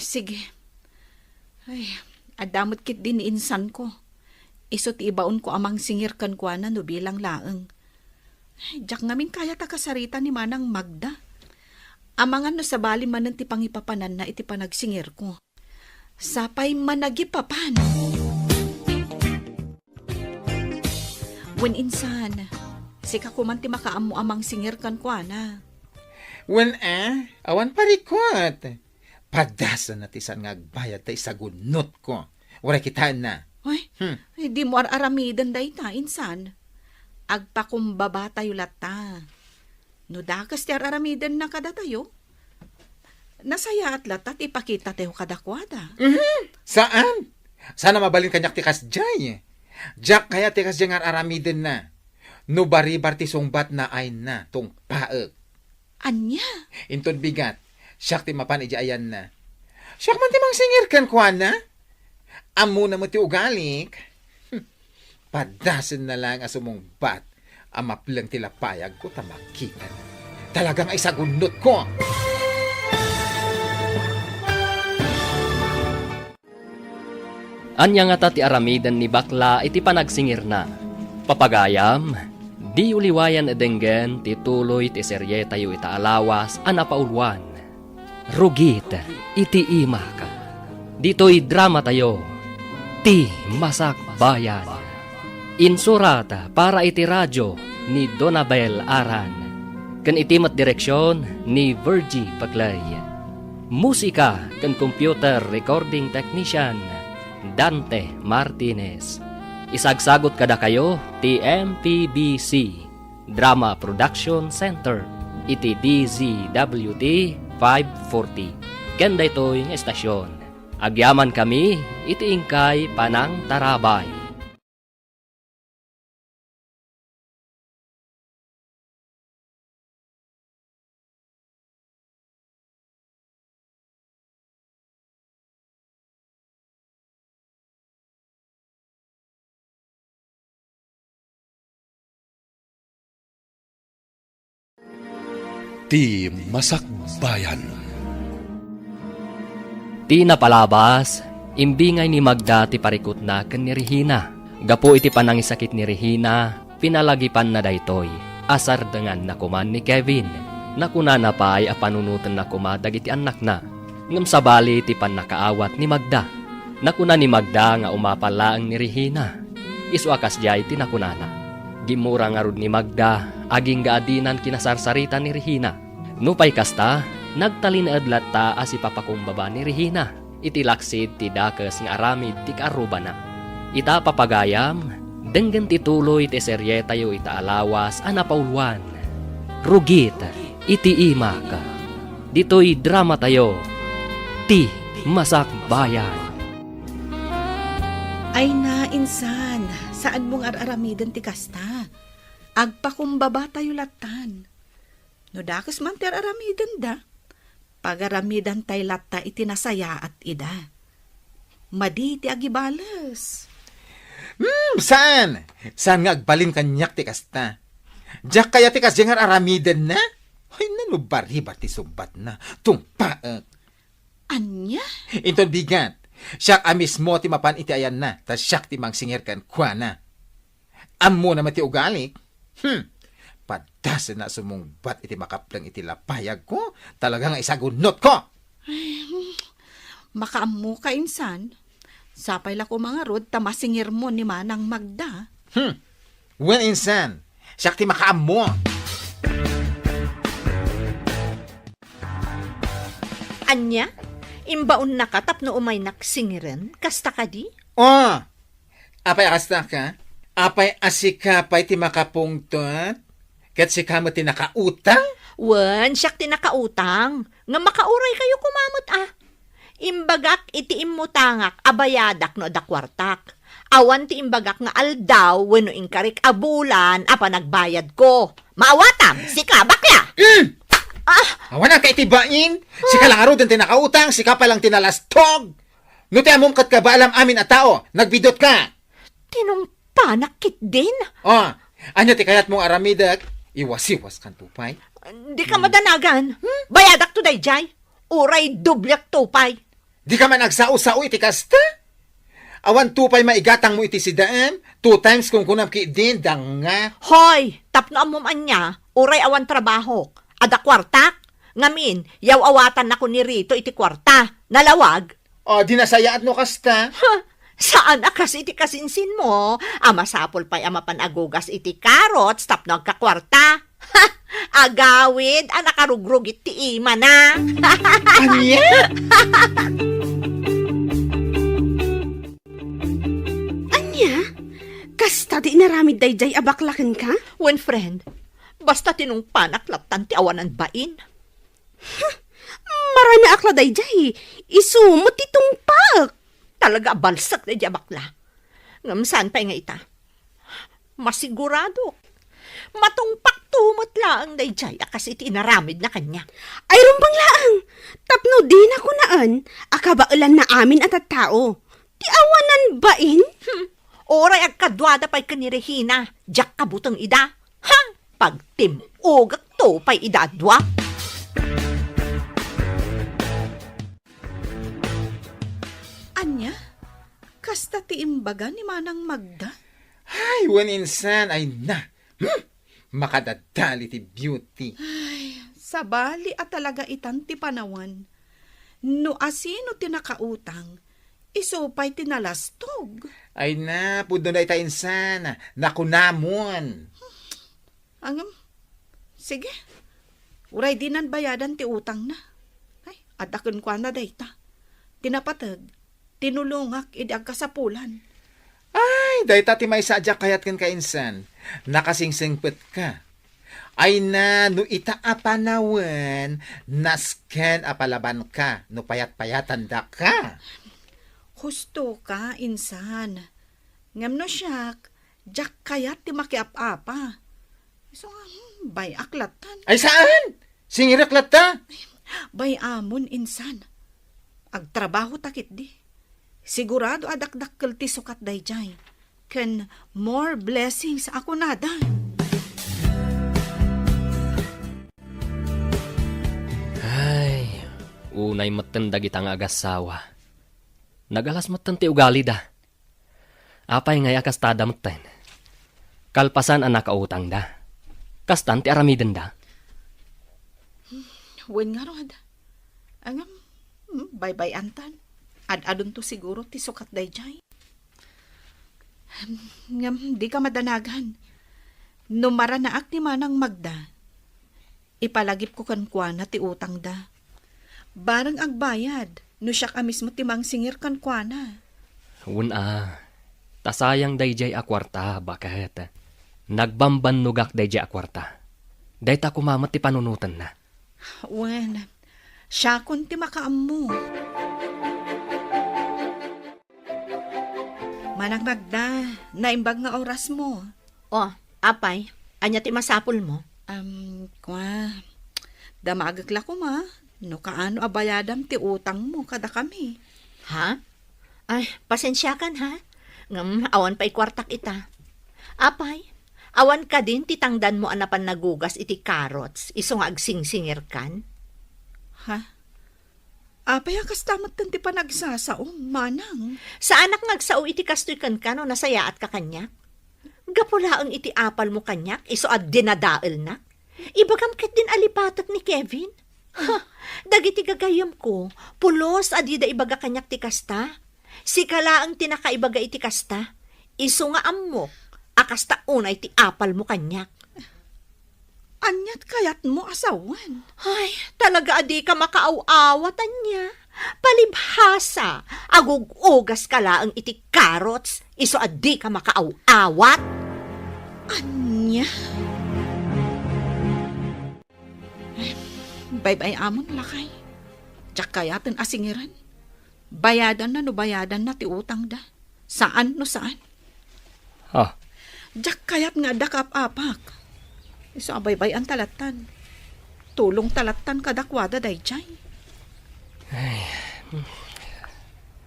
Sige. Ay, adamot kit din insan ko. Isot ibaon ko amang singir kan kwa na no bilang laeng. Ay, jak ngamin kaya takasarita ni Manang Magda. Amangan no sa bali manan ti pangipapanan na iti panagsingir ko. Sapay managipapan. Wen insan, sika kuman ti makaammo amang singir kan kwa na. When awan parikot. Padasan na tisan nga agbayad tayo sa gunot ko. Wala kitaan na. Ay, di mo aramidan day ta, insan. Agpakumbaba tayo lata. No dakas ti aramiden na kada tayo. Nasaya at latat ipakita tayo kadakwada. Saan? Sana mabalin kanyak tikas jay. Jak kaya tikas jay nga aramiden na. No baribar ti sungbat na ay na tong paek. Anya? Intod bigat. Siyak ti mapan ijayan na. Siyak man ti mang singir kan kuan na. Amo na mo ti ugalik. Padasin na lang asumong bat. Amaplang ti lapayag ko tamakitan. Talagang ay sagunot ko. Anya nga ta ti aramidan ni bakla iti panagsingir na. Papagayam, di uliwayan edenggen ti tuloy ti serye tayo ita alawas anapaulwan. Rugit iti imaka. Dito'y drama tayo. Ti Masak Bayan. Insurata para iti radyo ni Donabel Aran. Kan itimat direksyon ni Virgie Paglay. Musika kan computer recording technician Dante Martinez. Isagsagot kada kayo ti MPBC Drama Production Center iti DZWT 540. Kenda ito'y nga estasyon. Agyaman kami iti ingkay Panang Tarabay. Ti Masak Bayan. Ti napalabas, imbingay ni Magda ti parikot na ken ni Regina. Gapo iti panangisakit ni Regina, pinalagipan na daytoy. Asar dengan nakuman ni Kevin. Nakuna na pa'y apanunutan na kumadag iti anak na. Ngam sabali ti panakaawat ni Magda. Nakuna ni Magda nga umapalaang ni Regina. Isu akas jay ti nakunana. Gimura nga rod ni Magda, aging gaadinan kinasarsarita ni Regina. Nupay kasta, nagtalin adlat ta as ipapakumbaba ni Regina. Iti laksid ti dakes nga aramid ti kaaruba na. Ita papagayam, denggen ti tuloy ti serye tayo ita alawas anapaulwan. Rugit iti imaka. Dito'y drama tayo. Ti Masak Bayan. Ay na, insan, saan mong araramidan ti kasta? Agpakumbaba tayo latan. No dakas man ti araramidan da. Pagaramidan tay latta iti nasaya at ida. Madi ti agibalas. Saan? Saan nga agbalin kanyak ti kasta? Jak kaya ti kas jangar aramidan na? Ay nanubari-bar ti sumbat na. Tungpaak. Anya? Inton bigat. Siyak amis mo ti mapan iti ayan na. Tas siyak ti mangsingir kan kwa na. Amo na mati ugalik. Padasan na sumungbat iti makaplang iti lapayag ko. Talagang isagunot ko. Makaamu ka, insan. Sapay la ko mga rod, tamasingir mo ni Manang Magda. Well, insan. Siyak ti makaamo. Anya? Imbaon na ka tapno umay naksingiren? Kasta ka di? Oh! Apay kasta ka? Apay asikapay ti makapungtot? Kat sika mo ti nakautang? Wen, siyak tinakautang. Nga makauray kayo kumamot ah. Imbagak iti imutangak, abayadak no dakwartak. Awan ti imbagak nga aldaw, weno ingkarik abulan, apa nagbayad ko. Maawatam, sika bakla! Awan na kaitibain. Sika lang aro din tinakautang, sika pa lang tinalastog. No ti among kat ka ba alam amin a tao, nagbidot ka. Tinungpanak kit din. Oh, anya ti kayat mong aramidak, iwas-iwas kan tupay. Di ka madanagan. Bayadak to dayjay. Uray dublyak tupay. Di ka man nagsao-sao iti kasta? Awan tupay maigatang mo iti sidaan, 2 times kung kunam ki din, danga. Hoy, tapno amom anya, uray awan trabaho. Ada kwartak. Ngamin, yaw awatan ako ni Rito iti kwarta. Nalawag. O, di nasayaat no kasta. Saan akas iti kasinsin mo? Amasapol pa'y amapan agugas iti karots tapno agkakwarta. Agawid, anakarugrug iti ima na. Anya? Anya? Kasta di naramid dayjay abaklaken ka? When friend, Basta tinungpanak latan ti awanan bain. Marana akla dayjay. Isumot itong pak. Talaga balsak na di bakla. Ngamsaan pa nga ita. Masigurado. Matungpak tumot laang dayjay akas iti inaramid na kanya. Ay rumbang laang. Tapno din ako naan. Akabailan na amin at at tao. Ti awanan bain? Oray agkadwada pa'y kanirehina. Diyak kabutang ida. Ha? Pagtimugak to pa'y idadwa. Anya, kasta ti imbaga ni Manang Magda? Ay, wan insan, ay na. Makadadali ti beauty. Sabali at talaga itan ti panawan. No asino ti nakautang, isupay tinalastog. Ay na, pudo na ita insan. Nakunamon. Angam, sige. Uray dinan bayadan ti utang na. Ay, adakon kwa na dayta. Tinapatag, tinulungak, idag kasapulan. Ay, dahil ti may sadya kayat kan ka insan. Nakasingsingpet ka. Ay na, no ita apanawan, nasken apalaban ka, no payat-payatan da ka. Husto ka, insan. Ngam no siyak, jak kayat ti makiap-apa. So, bay aklatan. Ay saan? Singiraklat ta? Bay amon, insan. Agtrabaho takit di. Sigurado adakdakkel ti sukat dayjay. Ken more blessings ako nada. Ay, unay matendag itang agasawa. Nagalas matan ti ugali da. Apay ngay akas tada matan. Kalpasan ang nakautang da. Kastan ti aramiden da. Wen nga rod. Angam, bye-bye antan. Ad-adun to siguro ti sukat dayjay. Ngam, di ka madanagan. Numara na ak ni Manang Magda. Ipalagip ko kankwana ti utang da. Barang agbayad, no siya ka mismo timang singir kankwana. Tasayang dayjay akwarta, bakit? Nagbambanugak dayjay akwarta. Dayta kumamat ti panunutan na. Wen, siya kun ti makaammo. Manang Magda, naimbag nga oras mo. Oh, apay, anya ti masapul mo? Damagagla ko ma. No kaano abayadam ti utang mo kada kami. Ha? Ay, pasensya kan ha? Ngam, awan pa'y kwartak ita. Apay, awan ka din titangdan mo anapan nagugas iti carrots, iso nga agsingsingir kan? Ha? Apay akas tamat ti panagsasaong, Manang. Sa anak ngagsao iti kastoy kan ka no nasaya at kakanyak? Gapula ang iti apal mo kanyak, iso at dinadael na? Ibagam ket din alipatak ni Kevin? Ha, dagiti gagayam ko, pulos adida ibaga kanyak ti kasta. Si kala ang tinakaibaga iti kasta, iso nga amok, akasta unay ti apal mo kanyak. Anyat kayat mo asawan. Ay, talaga adi ka makaaw-awatan niya. Palibhasa, agugugas ka laang iti carrots, iso adi ka makaaw-awat. Anya? Bye-bye amon lakay. Diyak kayatan asingiran. Bayadan na no bayadan na ti utang da. Saan no saan? Oh, Diyak kayat nga dakap-apak. Iso abay-bay ang talatan. Tulong talatan kadakwada dayjay.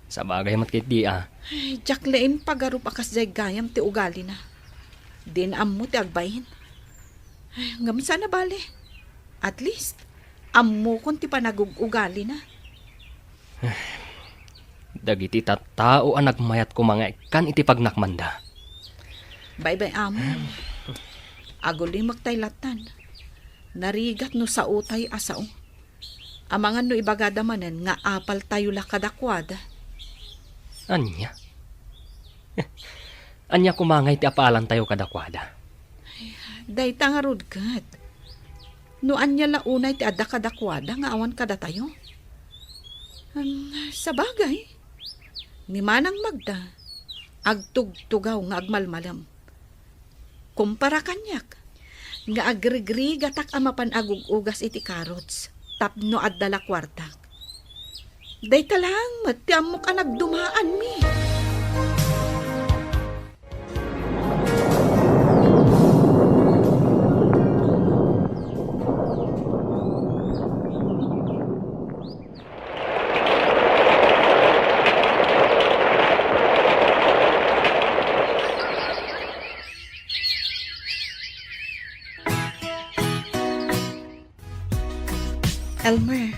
sa bagay matkit di ah. Ay, diyak laim pagarup akas jay gayam ti ugali na. Din ammo ti agbayin. Ay, ngamsa na bale. At least, ammo kon ti panagugali na. Dagiti tattao ang nagmayat ko mga ikan iti pagnakmanda. Bye-bye amo. Aguli magtaylatan. Narigat no sa utay asao. Amangan no ibagadamanan nga apal tayo la kadakwada. Anya? Anya kumangay ti apalan tayo kadakwada. Dayta nga rudgat. No anya launay ti adda kadakwada nga awan kada tayo. Sa bagay, ni Manang Magda, agtugtugaw nga agmalmalam. Kumpara kanyak, Nga agrigri gatak amapan agugugas iti karots. Tapno at dala kwartak. Day talang matiam mo ka nagdumaan mi. Elmer,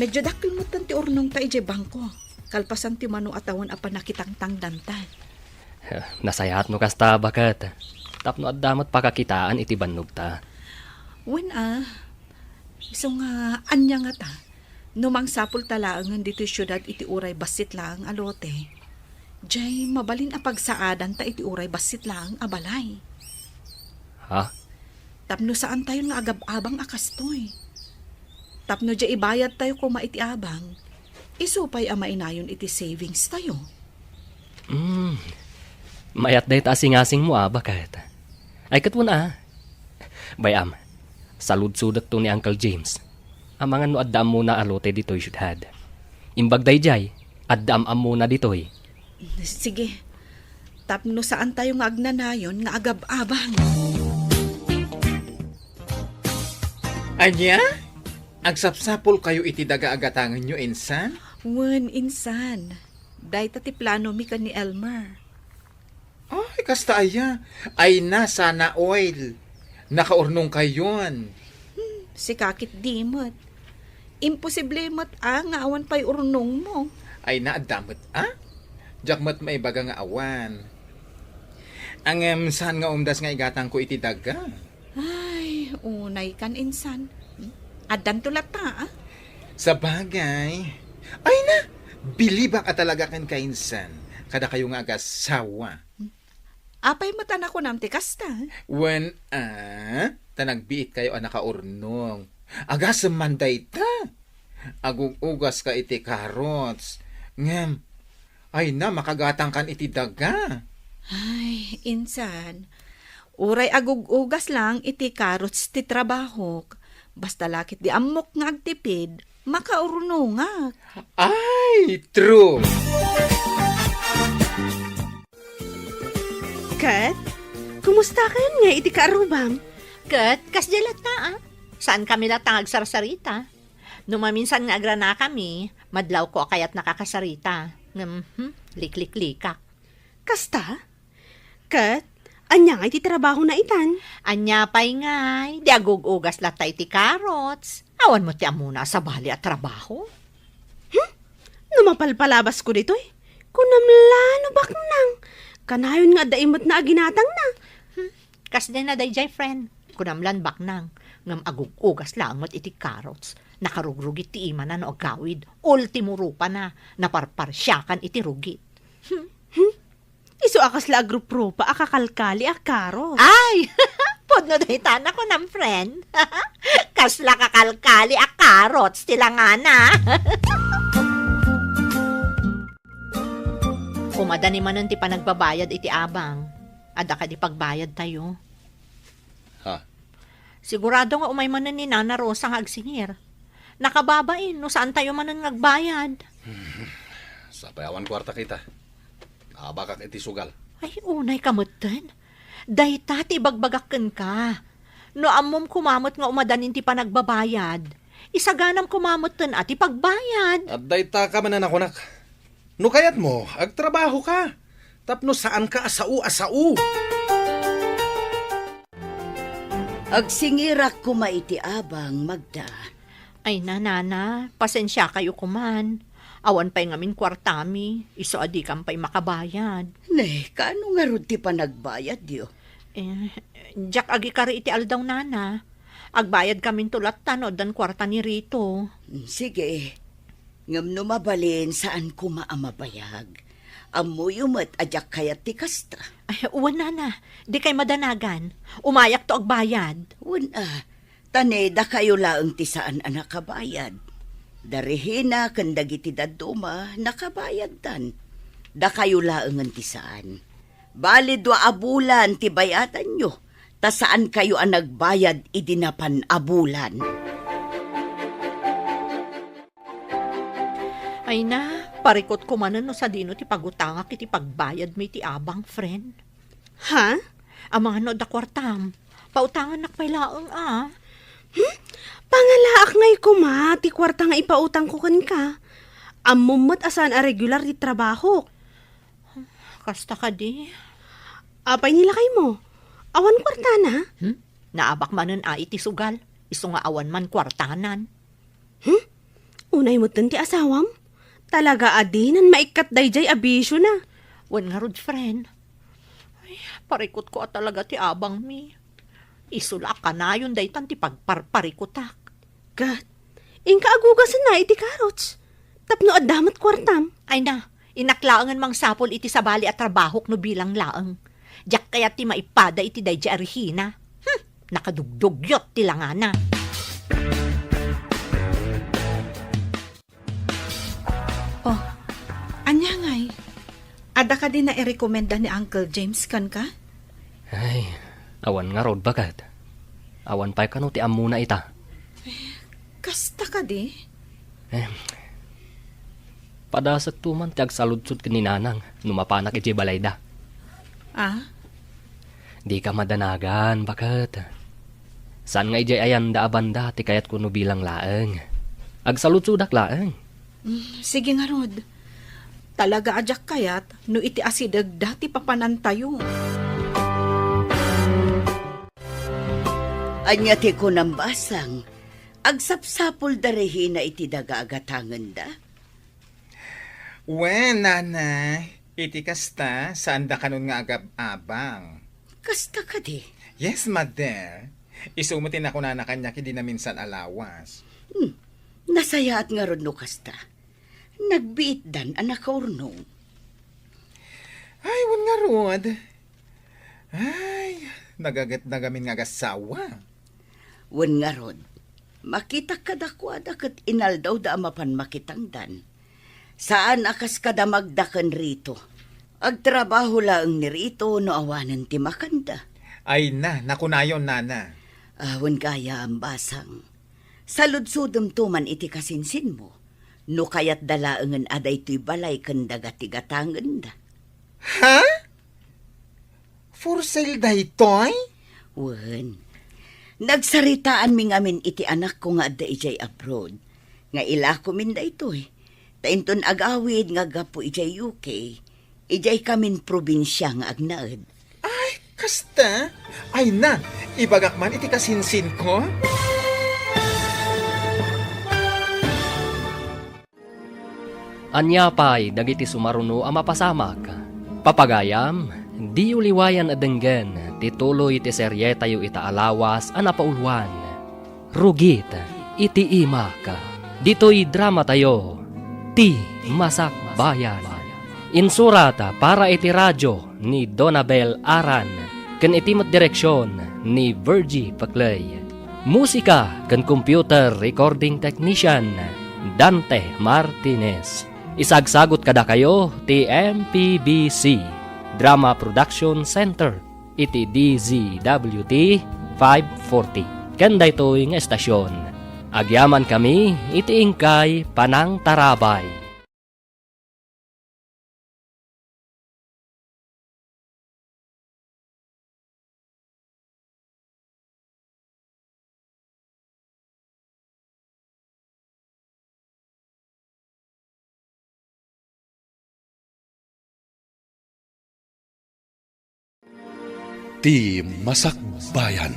medyo dakil mo tanti urnong ta ije bangko. Kalpasan ti mano atawan apa nakitangtang danta. Nasayahat no kasta bakat. Tapno at damat pakakitaan iti bannog ta. Wen iso nga anya nga ta. Numang sapul talaangan dito syudad iti uray basit lang alote. Jay mabalin a pagsaadan ta iti uray basit lang abalay. Ha? Tapno saan tayo nga agab-abang akastoy. Tapno dya ibayad tayo kung maiti abang. Isupay ama inayon iti savings tayo. Mayat day ta asing-asing mo bakat. Ay katun Bayam, salud-sudat to ni Uncle James. Amangan no addam muna alote dito'y syudhad. Imbag day jay, addam muna dito'y. Sige. Tapno saan tayo nga agnanayon nga agab-abang. Anya? Agsapsapol kayo iti daga-agatangan nyo, insan? Wen, insan. Day tati plano mi ka ni Elmer. Ay, kasta aya. Ay na, sana oil. Nakaurnong kayon. Si kakit dimot. Imposible mat nga awan pa'y urnong mo. Ay na, adamot, Jakmat maibaga nga awan. Ang saan nga umdas nga igatang ko iti daga? Ay, unay kan insan. Adan tulat ta, Sa bagay. Ay na, biliba ka talaga kan kainsan. Kada kayo nga agasawa. Apay mo tanak ko nam ti kasta. When, tanagbiit kayo nakaurnong. Agas manday ta. Agugugas ka iti karots. Ngem, ay na, makagatang kan iti daga. Ay, insan. Uray agugugas lang iti karots ti trabahok. Basta lakit di amok nga agtipid, makaurnongak. Ay, true. Kat, kumusta kayo nga iti kaarubang? Kat, kasdilat na Saan kami latang agsarsarita? Numaminsan nga agrana kami, madlaw ko kayat nakakasarita. Liklik-likak. Kasta? Kat, anya nga iti trabaho na itan? Anya pa'y ngay, di agugugas latay ti karots. Awan mo ti amuna sa bali at trabaho. Numapalpalabas ko dito Kunamlano baknang. Kanayon nga daimot na aginatang na. Kas din na day jay friend. Kunamlan baknang. Ngam agugugas langot iti karots. Nakarugrugit ti ima na no agawid. Ultimo rupa na. Naparparsyakan iti rugit. Iso akas la agrup pa akakalkali akaros. Ay! Podno day tana ko ng friend. Kasla kakalkali a karots tila nga na. Umadani manon ti panagbabayad iti abang. Ada ka di pagbayad tayo. Ha? Sigurado nga umay manon ni Nana Rosa nga agsingir. Nakababain no saan tayo manon ngagbayad. Sa payawan kwarta kita. Nakabakak iti sugal. Ay, unay kamutan. Dayta ti bagbagakken ka. No amom kumamot nga umadanin ti panagbabayad. Isaganam kumamutan at ipagbayad. At dayta ka man na nakunak. No kayat mo, agtrabaho ka. Tapno saan ka asau. Agsingirak ko maiti abang, Magda. Ay nana, pasensya kayo kuman. Awan pa'y ngamin kwartami, iso adi kam pa'y makabayad. Ne, kaano nga ron ti panagbayad yo? Jak agi kari iti aldaw nana. Agbayad kamin tulat tanod dan kwarta ni Rito. Sige, ngam no mabalin saan ko maamabayag. Amuyumat ajak kayat ti kasta. Ay, uwan nana, di kay madanagan. Umayak to agbayad. Taneda kayo laang ti saan ang nakabayad. Darihina kandagiti daduma nakabayad tan. Da kayo laang ti saan. Bali 2 abulan ti bayatan nyo. Ta saan kayo ang nagbayad idinapan abulan? Ay na, parikot ko manan no sa dino ti pagutangak iti pagbayad may ti abang, friend. Ha? Ang mga no da kwartam, pautangan nakpailaang Pangalaak ngay ko ma, ti kwarta nga ipautang ko kan ka. Amumot asan a regular di trabaho. Kasta ka di. Apay nilakay mo. Awan kwarta na. Naabak manan iti sugal. Iso nga awan man kwartanan. Unay mo ti asawam. Talaga adinan maikat dayjay abisyo na. Wan nga rod, friend. Ay, parikot ko talaga ti abang mi. Isula ka na yun daytan ti pagparparikotak. God, inka agugasan na iti karots. Tapno adamat kwartam. Ay na, inaklaangan mang sapol iti sabali at trabahok no bilang laang. Diyak kaya ti maipada iti dayjay arihina. Nakadugdugyot ti langana. Oh, anya ngay. Ada ka din na i-recommenda ni Uncle James kan ka? Ay, awan nga rod bagat. Awan pa'y kano ti amuna ita. Kasta ka di? Padasag tuman ti agsaludsud kininanang numapanak iti balayda. Ah? Di ka madanagan, bakat. Saan nga ijay ayan da abanda ti kayat kuno bilang laeng. Agsaludsudak laeng. Sige nga, Rod. Talaga ajak kayat no iti asidag dati papanantayo. Anya ti ko ng basang, agsapsapol darehina iti daga-agatangan da. Wen, nana, iti kasta, saan da kanon nga agab-abang? Kasta ka di. Yes, mother. Isumutin ako na kanya kidi na minsan alawas. Nasayaat nga ron no kasta. Nagbiit dan anak kaurnong. Ay, wan nga rod. Ay, nagagat nagamin nga gasawa. Wen nga ron, makita kadakwada kat inaldaw da amapan makitangdan. Saan akas kada magdakan rito? Agtrabaho lang ni rito no awanan ti makanda. Ay na, nakunayon, nana. Wen kaya ang basang. Saludsudom tuman iti kasinsin mo. No kayat dalaangan aday to'y balay kanda gatigatangan da. Ha? For sale da itoy? Wen, nagsaritaan mi ngamin iti anak ko nga da ijay abroad. Nga ila ko min da itoy. Tainton agawid nga gapo ijay UK. Ijay kamin probinsya nga agnaed. Ay, kasta? Ay na, ibagak man iti kasinsin ko? Anya pa'y dagiti sumaruno ang mapasamak. Papagayam, di uliwayan adenggen, tituloy iti serye tayo ita alawas ang napauluan. Rugit, iti imak. Dito'y drama tayo, ti Masak Bayan. Insurata para iti radyo ni Donabel Aran, ken itimat direksyon ni Virgie Paclay. Musika ken computer recording technician Dante Martinez. Isagsagot kada kayo ti MPBC Drama Production Center iti DZWT 540. Kanda ito'y nga estasyon. Agyaman kami iti ingkay Panang Tarabay. Ti Masak Bayan.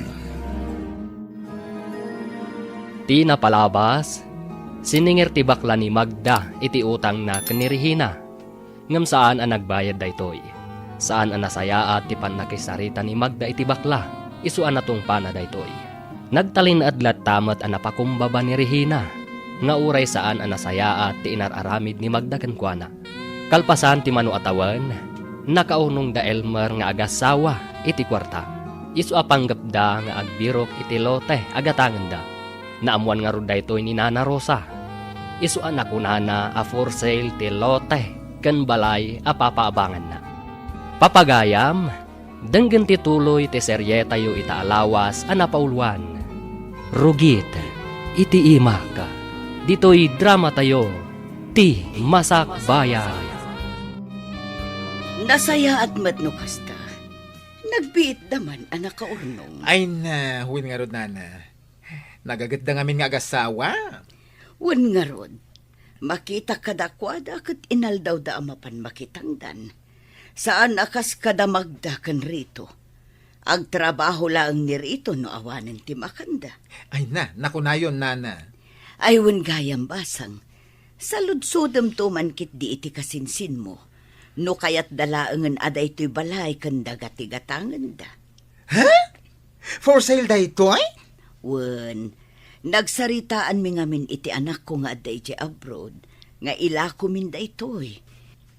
Ti napalabas, siningir ti bakla ni Magda iti utang na kanirihina. Ngam saan ang nagbayad daytoy? Saan ang nasaya at ti panakisarita ni Magda iti bakla? Isuan natong pana daytoy. Nagtalin adlat tamat ang napakumbaba ni Regina. Nga uray saan ang nasaya at ti inararamid ni Magda kenkwana. Kalpasan ti manu atawan, nakaunong da Elmer nga agasawa iti kwarta. Isu apanggapda nga agbirok iti lote agatangan da. Naamuan nga ron daytoy ni Nana Rosa. Isu anak unana a for sale ti lote ken balay a papaabangan na. Papagayam, Denggen ti tuloy ti serye tayo itaalawas a napauluan. Rugit, iti imak. Dito'y drama tayo, ti Masak Bayan. Nasaya at matno kasta. Nagbiit naman ang nakaurnong. Ay na, huwin nga rod, nana. Nagagat da ngamin nga agasawa. Wan nga rod, makita kadakwada kat inaldaw da amapan makitangdan. Saan akas kada magdakan rito? Agtrabaho lang ni rito no awanan ti makanda. Ay na, nakunayon, nana. Aywan gayam basang, saludsudam to man kit di iti kasinsin mo. No kayat dalaangan aday to'y balay kanda gati-gatangan da. For sale da ito, ay? Wan, nagsaritaan mi ngamin iti anak ko nga aday di abroad, nga ila ko min da ito'y.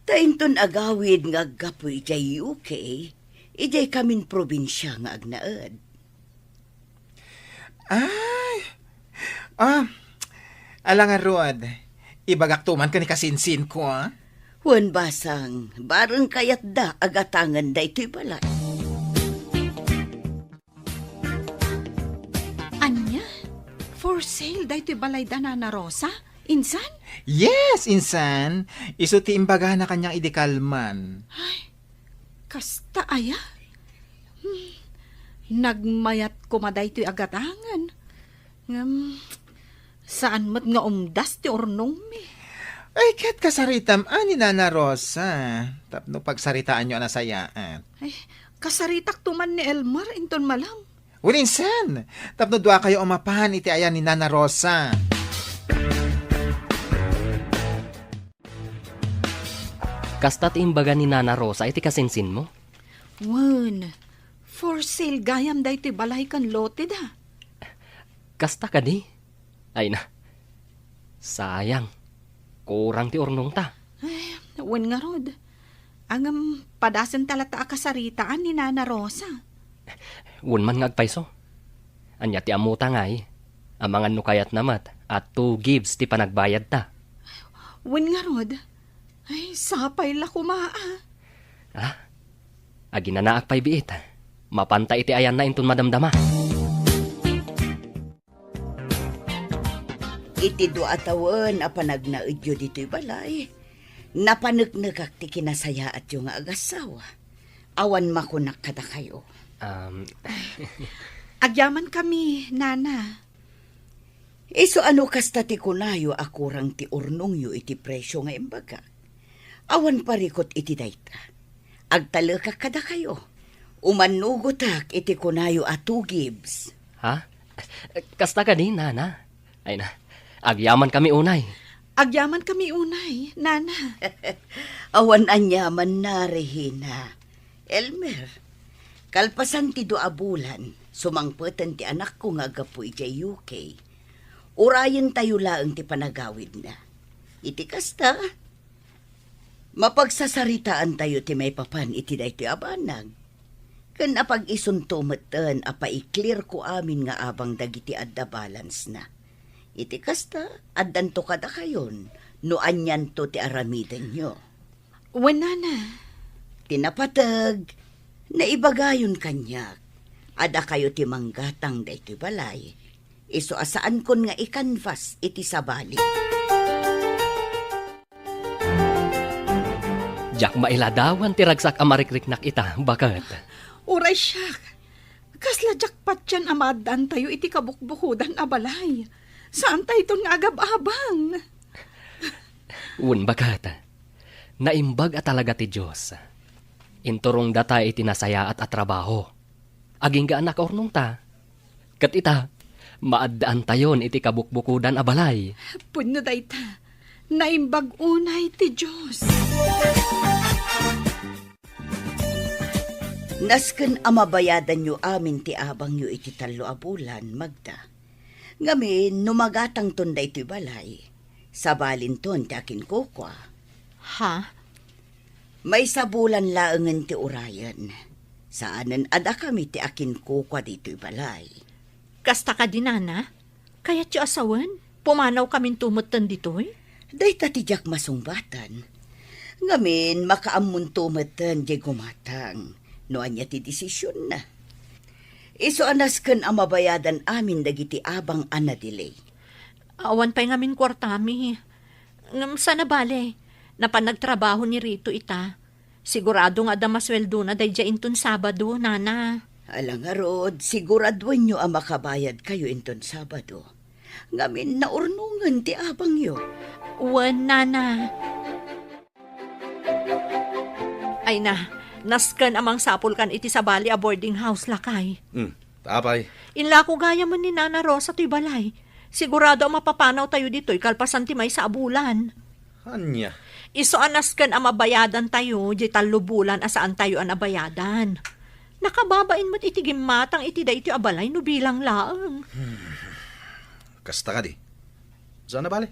Tainton agawid nga gapoy di UK, ijay kamin probinsya nga agnaad. Ay, alangan rod, ibagak tuman ka ni kasinsin ko, ah. Wan basang, bareng kayat da agatangan da ito'y balay. Anya? For sale da ito'y balay da, Nana Rosa? Insan? Yes, insan. Iso ti imbaga na kanyang idikalman. Kasta aya? Nagmayat kumaday to'y agatangan. Saan mat nga umdas ti ornong mi? Ay, kat kasaritam, ani Nana Rosa. Tapno pagsaritaan nyo nasayaan. Ay, kasaritak tuman ni Elmar, inton malam. Ulinsan, tapno dua kayo umapahan iti ayan ni Nana Rosa. Kasta't imbaga ni Nana Rosa iti kasinsin mo? Wan, for sale gayam da ito'y balay kan lote da. Kasta ka di? Ay na, sayang. Kurang ti ornong ta. Ay, wan nga rod. Angam padasan talata akasaritaan ni Nana Rosa. Wun man ngagpayso. Anya ti amuta ngay. Amangan no kayat namat at 2 gives ti panagbayad ta. Wan nga rod. Ay, sapay la kumaa. Agi na naak pay biit. Mapanta iti ayan na intun madamdama. Iti do atawan a panagnaudyo dito'y balay. Napanagnagak ti kinasaya at yung agasawa. Awan makunak kada kayo. Agyaman kami, Nana. Iso ano kasta ti kunayo akurang ti urnong yu iti presyo nga imbaga. Awan parikot iti dayta. Agtalaka kada kayo. Umanugotak iti kunayo a 2 gives. Ha? Kasta ka di, Nana. Ay na, agyaman kami unay. Agyaman kami unay, Nana. Awan anyaman na, Regina. Elmer, kalpasan ti 2 bulan, sumangpetan ti anak ko nga gapoy di UK. Urayan tayo laang ti panagawid na. Iti kasta, mapagsasaritaan tayo ti may papan iti day ti abanag. Kan apag isuntumatan apa i-clear ko amin nga abang dagiti adda balance na. Iti kasta, addan to kada kayon, no anyan to ti aramidan nyo. Wan, Nana. Tinapatag, naibagayon kanyak, ada kayo ti manggatang da iti balay. Iso asaan kon nga ikanvas iti sabali. Jak mailadawan ti ragsak amarikriknak ita, bakit? Uray siya. Kasla jakpat yan amadan tayo iti kabukbukudan a balay. Saan tayo itong agab-abang? Wun bakit? Naimbag at talaga ti Diyos. Inturong data iti nasaya at atrabaho. Aging gaan na kaurnong ta. Kat ita, maaddaan tayon iti kabukbukudan a balay. Puno dayta. Naimbag unay ti Diyos. Nasken amabayadan nyo amin ti abang nyo iti 3 a bulan, Magda. Ngamin, numagatang ton da iti balay. Sabalin ton ti akin kokwa. Ha? May sabulan laangan ti urayan. Saanan ada kami ti akin kokwa dito'y balay. Kasta ka din, Nana? Kaya ti asawan? Pumanaw kaming tumutan dito'y? Day tatijak masungbatan. Ngamin, makaamun tumatan di gumatang. No anya ti desisyon na. Iso anas ken ang mabayadan amin dagiti abang ana delay. Awan pa'y ngamin kwartami. Ngam sana bale, napanagtrabaho ni Rito ita. Sigurado nga da masweldo na day inton Sabado, nana. Alang nga rod, siguraduan nyo ang makabayad kayo inton Sabado. Ngamin na urnungan ti abang yo. Wan, nana. Ay na, naskan amang sapol kan iti sa bali a boarding house lakay. Tapay. Inla ko gaya man ni Nana Rosa to'y balay. Sigurado ang mapapanaw tayo dito'y kalpasan ti may sa abulan. Anya. Iso anaskan ang mabayadan tayo, di talubulan asaan tayo ang abayadan. Nakababain mo't itigim matang iti da iti abalay no bilang laang. Kasta ka di. Sana bale?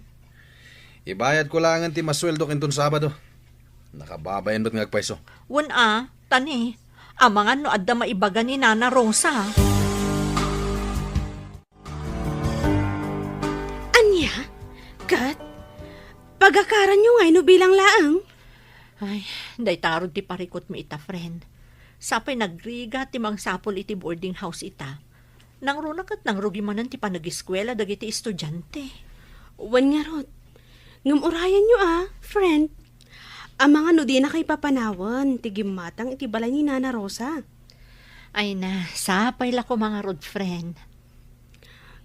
Ibayad ko lang ang ti masweldo kinton Sabado. Nakababayan ba't ngagpaiso? Wan tani, amangan no adda maibaga ni Nana Rosa. Anya? Kat? Pagakaran nyo ngay no bilang laang? Ay, day tarod ti parikot mi ita, friend. Sapay nagriga ti mang sapol iti boarding house ita. Nang runakat nang rugi manan ti panag-eskwela dagiti estudyante. Wan nga rod. Ngumurayan nyo friend. Ang mga no di na kay papanawan, tigimatang iti balay ni Nana Rosa. Ay na, sapay la ko mga road friend.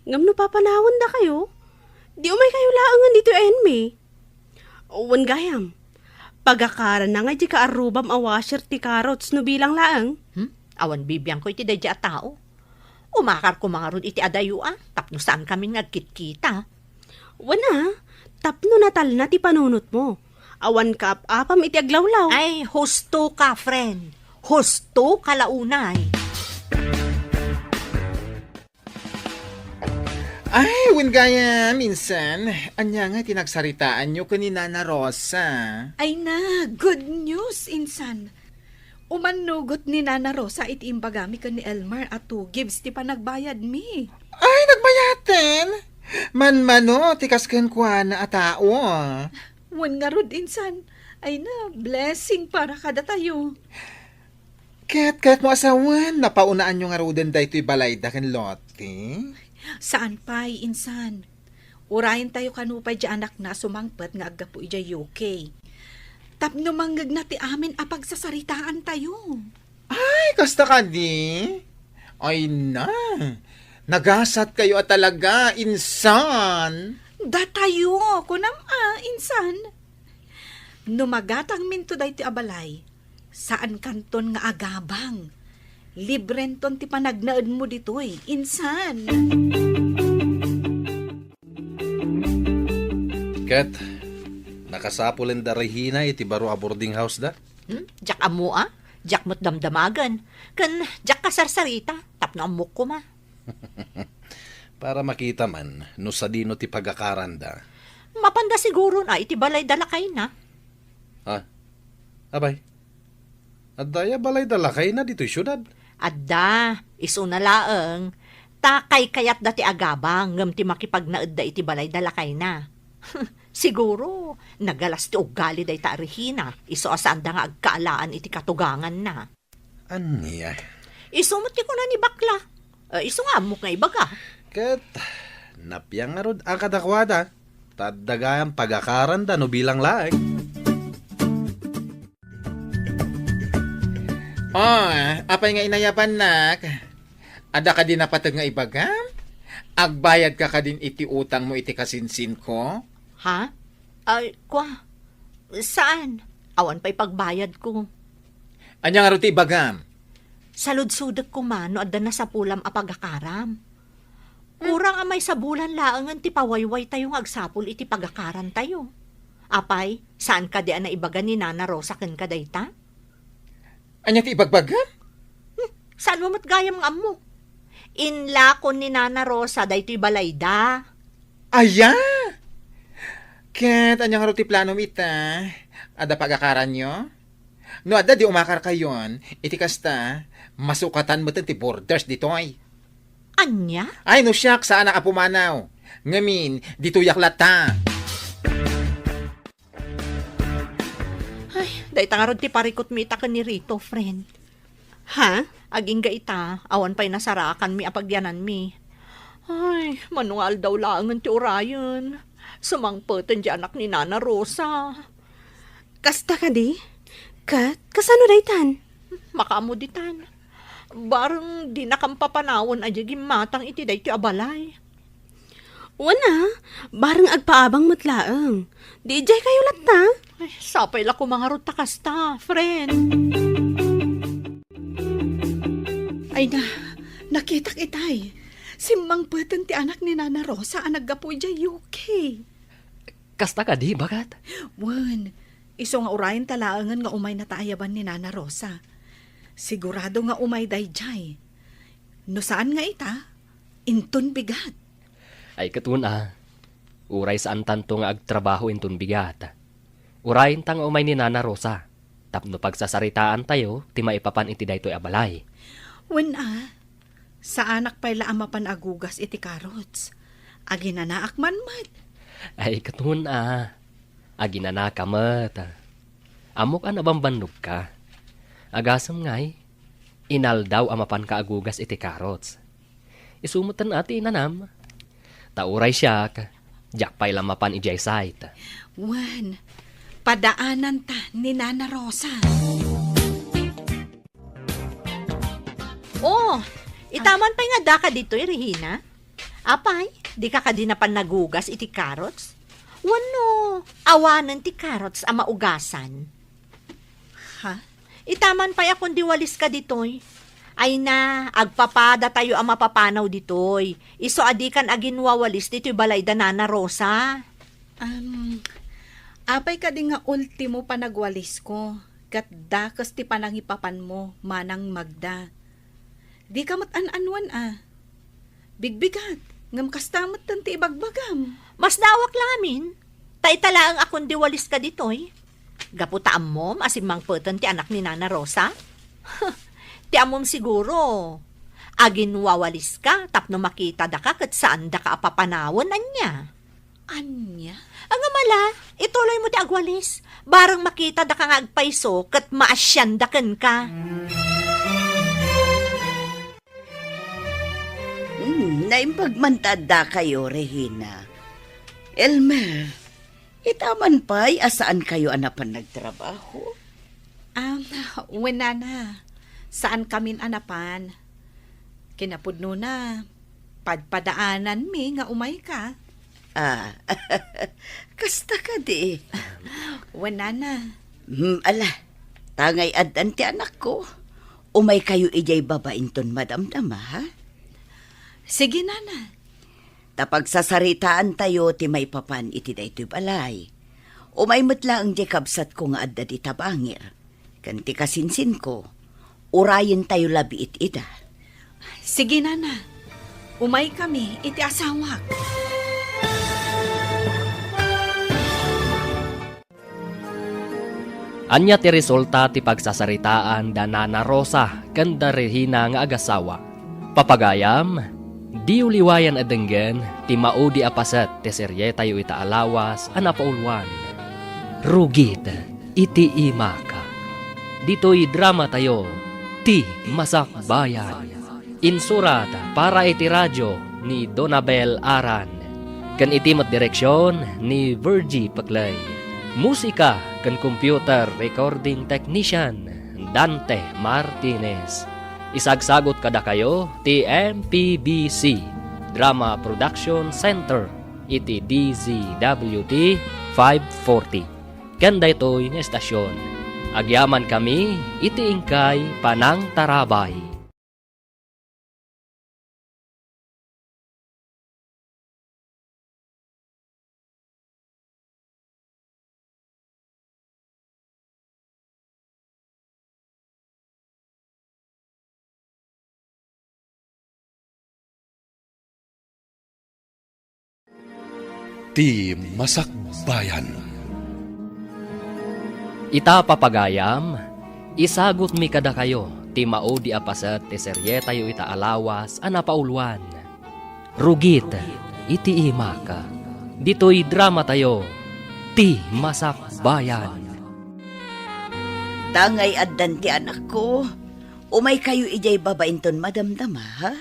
Ngam no papanawan da kayo? Di umay kayo laangan dito enme. Wan gayam. Pagakaran na nga di kaarubam a washer ti carrots no bilang laang. Awan bibiyang ko iti dadya tao. Umakar ko mga road iti adayo tapno saan kami nagkit-kita. Wana, tapno natal na ti panunot mo. Awan ka apam iti aglawlaw. Ay, husto ka, friend. Husto ka launay. Ay, win gaya, minsan, anya nga tinagsaritaan nyo ni Nana Rosa. Ay na, good news, insan. Umanugot ni Nana Rosa iti imbagami ka ni Elmer at 2 gives ti panagbayad mi. Ay, nagbayaten! Man-mano, tikas ken kwa na atao. Wan nga rod, insan. Ay na, blessing para kada tayo. Kat mo asawan, napaunaan nyo nga roden da ito'y balay da ken lote. Saan pa'y, insan? Urayan tayo kanupay di anak na sumangpet nga agapu ija UK. Tapno manggag na ti amin apagsasaritaan tayo. Ay, kasta ka di? Ay na, nagasat kayo at talaga, insan. Da tayo, kunam insan. Numagatang minto da iti abalay. Saan kanton nga agabang? Librenton ti panagnaed mo ditoy, insan. Kat, nakasapulin da Regina iti baro a boarding house da? Jak amo Jak mo't damdamagan. Kan jak kasarsarita. Tapno amok ko ma. Para makita man, no sa dino ti pagakaran da. Mapanda siguro na iti balay dalakay na. Ha? Abay? At daya balay dalakay na dito'y syudad. Adda, iso na laeng. Takay kayat dati agabang ngam ti makipagnaed da iti balay dalakay na. Siguro, nagalas ti ugali da ita Regina. Iso asaan da nga agkaalaan iti katugangan na. Anya? Iso mo ti ko na ni bakla. Iso nga amok nga ibaga. Kat, napiyang nga rod ang kadakwada. Tadagayang pagakaran da no bilang laeng. Apay nga inayapan nak. Ada ka din napatag nga ibaga? Agbayad ka din iti utang mo iti kasinsin ko? Ha? Ay, kwa? Saan? Awan pa'y pagbayad ko. Anya nga ruti ibagam? Salud-sudak ko man, no adda na sa pulam a pagakaram. Kurang amay sa bulan laangan ti pawayway tayong agsapul iti pagakaran tayo. Apay, saan ka di na ibaga ni Nana Rosa ken kadayta? Anya ti ibagbagam? Saan mo matgayam nga mo? Inlakon ni Nana Rosa daytoy balayda. Aya! Ket, anya nga ruti plano mita? Ada pagakaran nyo? No, ada di umakar kayon, iti kasta, masukatan mo ti borders ditoy. Anya? Ay, no siyak, saan nakapumanaw? Ngamin, dito yaklata. Ay, dahil tangarod ti parikot mita ka ni Rito, friend. Ha? Aging gaita, awan pa'y nasarakan mi apagyanan mi. Ay, manual daw laangan ti Orion. Sumangpeten di anak ni Nana Rosa. Kasta ka di? Kasano daytan? Makamuditan. Barang di nakampapanawon aja gimatang iti day ti abalay. Wana, bareng agpaabang matlaang. Di jay kayo latta. Ay, sapay la ko mga ruta kasta, friend. Ay na, nakita kitay. Simbang peten ti anak ni Nana Rosa ang naggapoy dya UK. Kasta ka di, bagat? Wan, iso nga urayan talaangan nga umay nataayaban ni Nana Rosa. Sigurado nga umay dayjay. No saan nga ita? Inton bigat. Ay katuna, uray saan tanto nga agtrabaho inton bigat. Urayin ta nga umay ni Nana Rosa. Tapno pagsasaritaan tayo, ti maipapan iti daytoy abalay. Wan sa anak pa'y laamapan agugas iti karots. Aginanaak man mat. Ay katuna, aginana ka mat. Amok anabambannog ka. Agasam ngay, inal daw amapan ka agugas iti karots. Isumutan ati inanam. Tauray siya, jak pa'y lamapan ijay site. Wan, padaanan ta ni Nana Rosa. Oh, itaman pa'y nga da ka dito'y, Regina. Apay, di ka kadinapan nagugas iti carrots? Wano, awanan ti carrots ang maugasan. Ha? Itaman pa'y akong diwalis ka dito'y. Ay na, agpapada tayo ang mapapanaw dito'y. Iso adikan aginwawalis dito'y balay da Nana Rosa. Apay ka di nga ultimo panagwalis ko. Kat dakas ti panangipapan mo, manang Magda. Di ka mat-an-anwan Bigbigat, ngam kastamat tanti ibagbagam. Mas dawak lang amin. Taitala ang akong diwalis ka dito'y. Gaputaan mo, masimang putan ti anak ni Nana Rosa. Ti amom siguro. Agin wawalis ka, tapno makita da ka kat saan da ka apapanawon anya. Anya? Ang amala, ituloy mo ti agwalis. Barang makita da ka nga agpaiso kat maasyandakan ka. Naimpagmantada kayo, Regina. Elmer, itaman pa'y asaan kayo anapan nagtrabaho? Wala na. Saan kamin anapan? Kinapudno na. Padpadaanan mi nga umay ka. Kasta ka di. Wala na. Ala, tangay adan ti anak ko. Umay kayo ijay babainton madamdama, ha? Sige, Nana. Tapag sasaritaan tayo ti may papan iti daytoy balay. Umay metla ang di kabsat ko nga adda di tabangir. Kanti kasinsin ko, urayin tayo labi ida. Sige, Nana. Umay kami, iti asawak. Anya ti resulta ti pagsasaritaan da Nana Rosa kanda Regina nga agasawa. Papagayam, di uliwayan adenggen ti maudi apasat ti serye tayo ita alawas anapaulwan. Rugit iti imaka. Dito'y drama tayo ti Masakbayan. Insurat para iti radyo ni Donabel Aran. Kan iti mat direksyon ni Virgie Paclay. Musika kan computer recording technician Dante Martinez. Isagsagot kada kayo ti MPBC Drama Production Center iti DZWT 540. Kanda ito'y nga estasyon. Agyaman kami iti ingkay Panang Tarabay. Ti Masakbayan. Ita papagayam, isagot mi kada kayo, ti maudi apasat ti serye tayo ita alawas anapaulwan. Rugit, iti imaka. Dito'y drama tayo, ti Masakbayan. Tangay addan ti anak ko. Umay kayo ijay babainton madamdama, ha?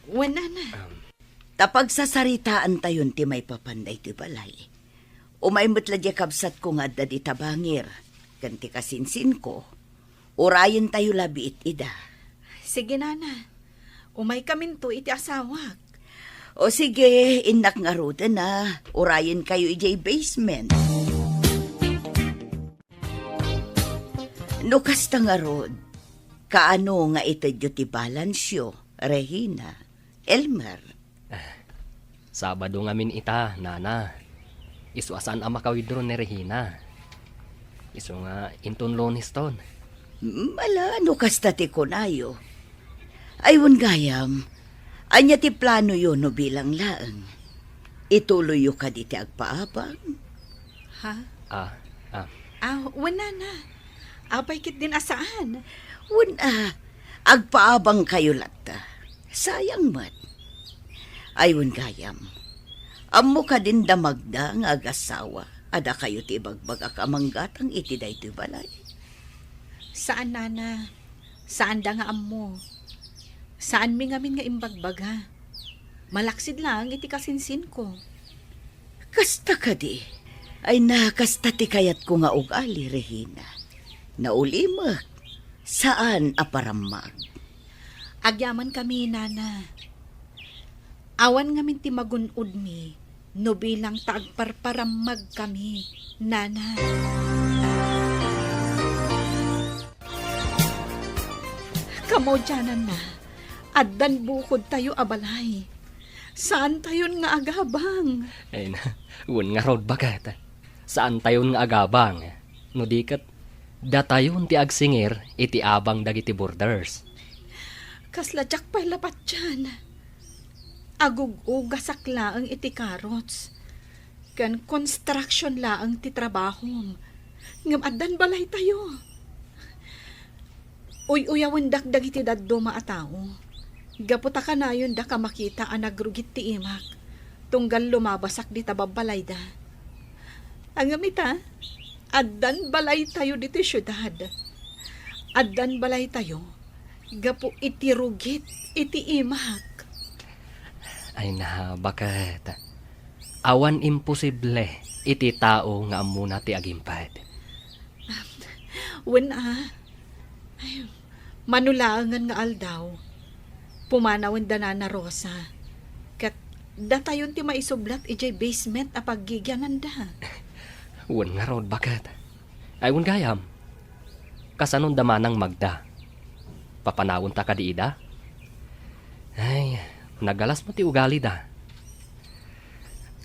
Wala na. Tapag sasaritaan tayon ti may papanday ti balay. Umay metla di kabsat ko nga da di tabangir. Ganti kasinsin ko. Urayan tayo labi ida. Sige, nana. Umay kaminto iti asawak. O sige, inak nga ruda na. Urayan kayo ijay basement. No kasta nga rod, kaano nga itadyo ti balansyo, Regina, Elmer. Sabado ngamin ita, nana. Isu asan ang makawidro ni Regina. Isu nga inton lonis ton. Mala, no kasta ti kunayo. Ayun gayam, anya ti plano yun no bilang laang. Ituloy yu ka di ti agpaabang. Ha? Wala na. Apay kit din asaan. Wala, agpaabang kayo lata. Sayang mat. Ayun gayam, amo ka din damagda nga agasawa. Ada kayo ti bagbag akamanggatang iti daytoy balay. Saan, nana? Saan da nga ammo? Saan mi ngamin nga imbagbaga? Malaksid lang iti kasinsin ko. Kasta ka di. Ay nakasta ti kayat ko nga ugali, Regina. Naulimak. Saan aparamag? Agyaman kami, nana. Awan ngamin ti magunod mi, no bilang taagparparamag kami, nana. Kamo dyanan na, addan bukod tayo abalay. Saan tayon nga agabang? Ay na, wun nga rod bagat. Saan tayon nga agabang? No dikat, datayon ti agsingir iti abang dagiti borders. Kasladyak pa'y lapat dyan. Agug-ugasak laang iti karots. Kan construction laang ti trabahom. Ngam addan balay tayo. Uy-uyawan dakdag iti daddo maatao. Gaputa ka na yun da ka makita ang nagrugit ti imak. Tunggal lumabasak di tababalay da. Ang gamita, addan balay tayo diti syudad. Addan balay tayo. Gapu iti rugit iti imak. Ay na, bakit? Awan imposible iti tao nga amuna ti agimpad. Wala. Ay, manulangan nga aldaw. Pumanawan da na Rosa. Kat datayon ti maisublat ijay basement a paggigyanan da. Wun nga rod, bakit? Ay, wun gayam. Kasanon damanang magda. Papanawon ta ka di ida? Ay, nagalas mo ti ugali da.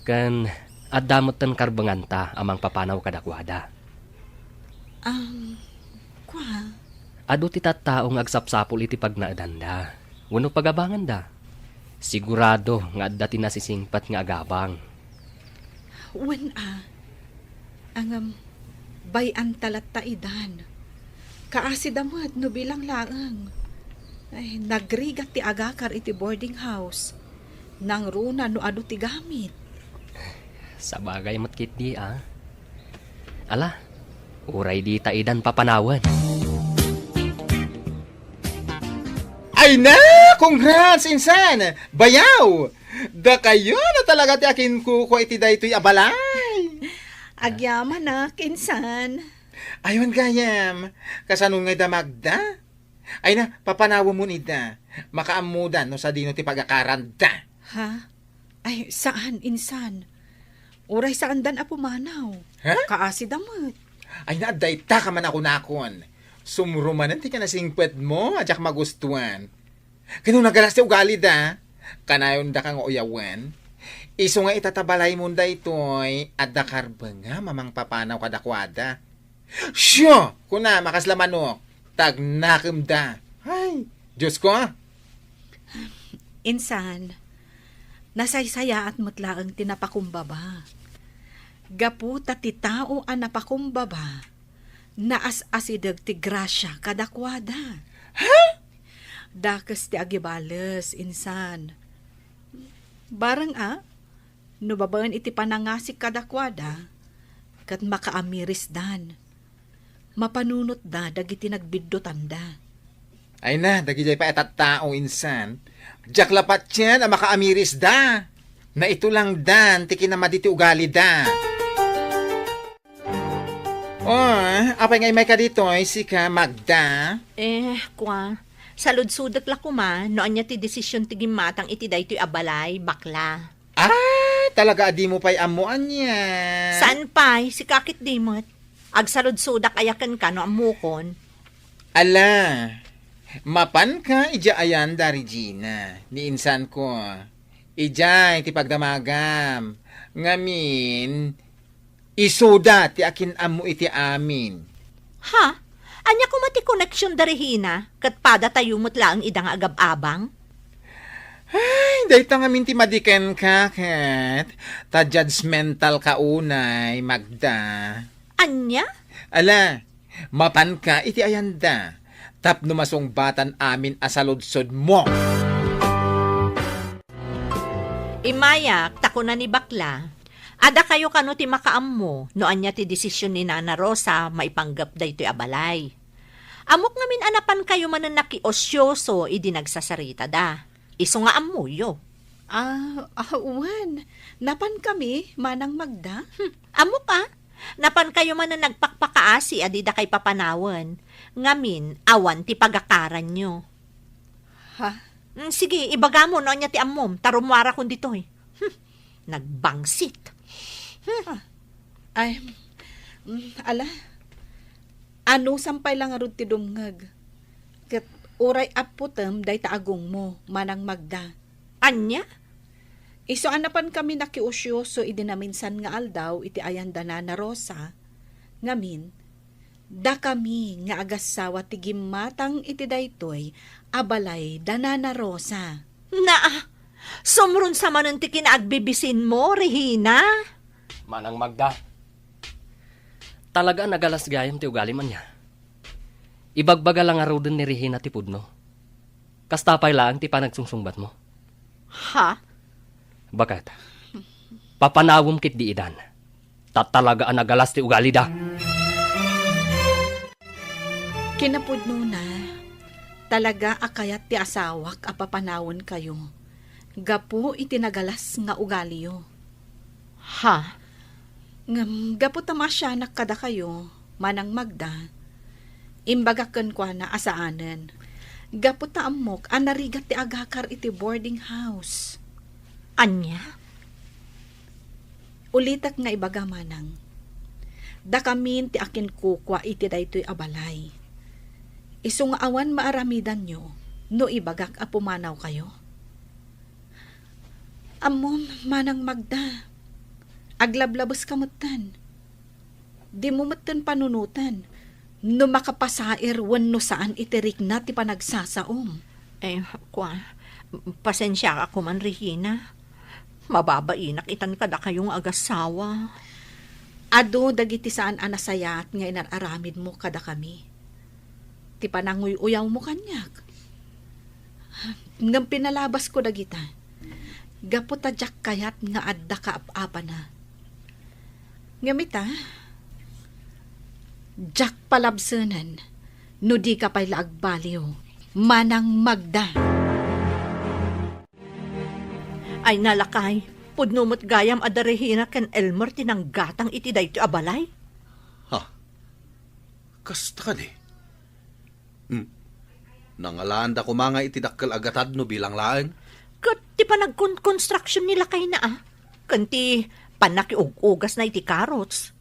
Kan, adamot tan karbangan ta amang papanaw kadakwada. Kwa? Ado ti tattaong agsapsapol iti pagnaadanda. Wano pagabangan da. Sigurado nga adda ti nasisingpat nga agabang. Wala. Ang bayan talat ta idan. Kaasidamad no bilang laang. Ay, nagrigat ti agakar iti boarding house. Nang runa no ado ti gamit. Sa bagay matkit di Ala, uray di ta idan papanawan. Ay na! Congrats, insan! Bayaw! Da kayo na talaga ti akin kuko iti daytoy abalay! Agyaman na, kinsan. Ayun gayam, kasanong nga damagda? Ay na, papanawa mo nida. Makaamudan no sa dino ti pagakaranda. Ha? Ay, saan, insan? Uray saan dan apumanaw? Ha? Kaasidamot. Ay na, aday ta ka man ako nakon. Sumrumanan ti ka na singpet mo, adyak magustuhan. Ganun nagalas ti ugali da. Kanayon da kang uyawan. Iso nga itatabalay mo da ito'y adda karba nga mamang papanaw kadakwada. Syo! Kuna, makaslamanok. Tagnakim da. Ay, Diyos ko. Insan, nasaysaya at mutlaang tinapakumbaba. Gaputa ti tao ang napakumbaba. Naas-asidag ti grasya kadakwada. Ha? Dakas ti agibales, insan. Barang no babaan iti panangasik kadakwada, kat makaamiris dan. Mapanunot da dagiti nagbiddo tanda. Ay na, dagijay pa etat tao insan. Jak lapat yan, ang makaamiris da. Na ito lang dan, tiki na maditi ugali da. Oh, apay ngay may ka dito, si ka Magda. Salud-sudak la kuma, noan niya ti desisyon ti gimatang iti daytoy abalay, bakla. Talaga adi mo pa'y amuan niya. Saan pa'y, si kakit dimot? Agsalud-sudak ayakan ka no amukon. Ala, mapan ka, ija ayan da, Regina. Ni insan ko. Ija, iti pagdamagam. Ngamin, isuda ti akin amu iti amin. Ha? Anya ko mati connection da Regina, kat pada tayo mutla ang idang agab-abang? Ay, dahita nga minti madiken ka, kat. Ta judgmental ka unay, Magda. Anya? Ala, mapan ka, iti ayanda. Tap numasong batan amin asaludsod mo. Imayak, tako na ni bakla. Ada kayo kano ti makaam mo, no anya ti desisyon ni Nana Rosa, maipanggap da ito'y abalay. Amok ngamin anapan kayo manan nakiosyoso, idi nagsasarita da. Iso nga amuyo. Uwan. Napan kami, Manang Magda? Amok napan kayo manan nagpakpakaasi, adi da kay papanawan. Ngamin, awan ti pagakaran nyo. Ha? Sige, ibaga mo, no anya ti amom, tarumwara kun dito'y. Nagbangsit. Ay, ala. Ano sampay lang arud ti dumngag? Kat uray aputem day taagong mo, Manang Magda. Anya? Iso anapan kami nakiusyoso idinaminsan nga aldaw iti ayan da Nana Rosa. Ngamin, da kami nga agasawa ti gimatang iti daytoy abalay da Nana Rosa. Sumrun sa manon ti kinaagbibisin mo, Regina. Manang Magda. Talaga nagalas gayam ti ugali man niya. Ibagbaga lang araw din ni Regina ti pudno. Kastapay lang ti panagsungsungbat mo. Ha? Bakit? Papanawom kit di idan. Talaga nagalas ti ugali da. Kinapudno na, talaga akayat ti asawak apapanawon kayo. Gapu itinagalas nga ugaliyo. Ha? Gapu tamasyanak kada kayo, Manang Magda. Imbagakan kwa na asaanan. Gapu taamok anarigat ti agakar iti boarding house. Anya? Ulitak nga ibaga Manang. Da kamin ti akin kukwa iti daytoy abalay. Isu nga awan maaramidan nyo, no ibagak a pumanaw kayo. Amom, Manang Magda. Aglablabos kamutan. Di mo matan panunutan. No makapasair wenno saan itirik na ti panagsasaom. Pasensya ako man, Regina. Mababainak itan kada kayong agasawa. Ado dagiti saan anasayat nga inararamid mo kada kami. Ti pananguy-uyaw mo kanyak. Ngam pinalabas ko dagita. Gapo tadyak kayat nga adda kaap-apa na. Ngamita, jak palabsanan, no di ka pa'y laagbaliw, Manang Magda. Ay nalakay, pudnumot gayam ada Regina ken Elmer tinanggatang iti dayto abalay. Kasta ka di. Nangalaan da ko mga itidakkel agatad no bilang laeng. Kat ti panag-construction nila kay na Kanti panakiug-ugas na iti karots.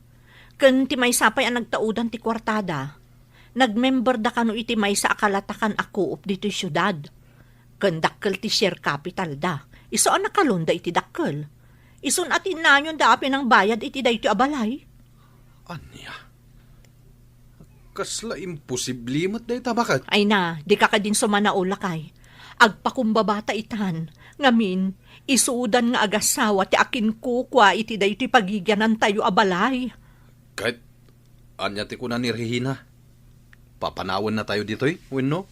Kanti may sapay ang nagtaudan ti kwartada. Nagmember da kano iti may sa akalatakan ako up dito syudad. Kandakkel ti share capital da. Iso ang nakalunda iti dakkel. Ison atin na yun da apin ang bayad iti dayto abalay. Anya? Kasla imposible mo't day tabakat. Ay na, di ka din sumanaula kay. Agpakumbabata itan. Ngamin, isuudan nga agasawa ti akin kukwa iti dayto pagigyanan tayo abalay. Kahit, anya ti kuna ni Regina. Papanawan na tayo dito'y, wenno?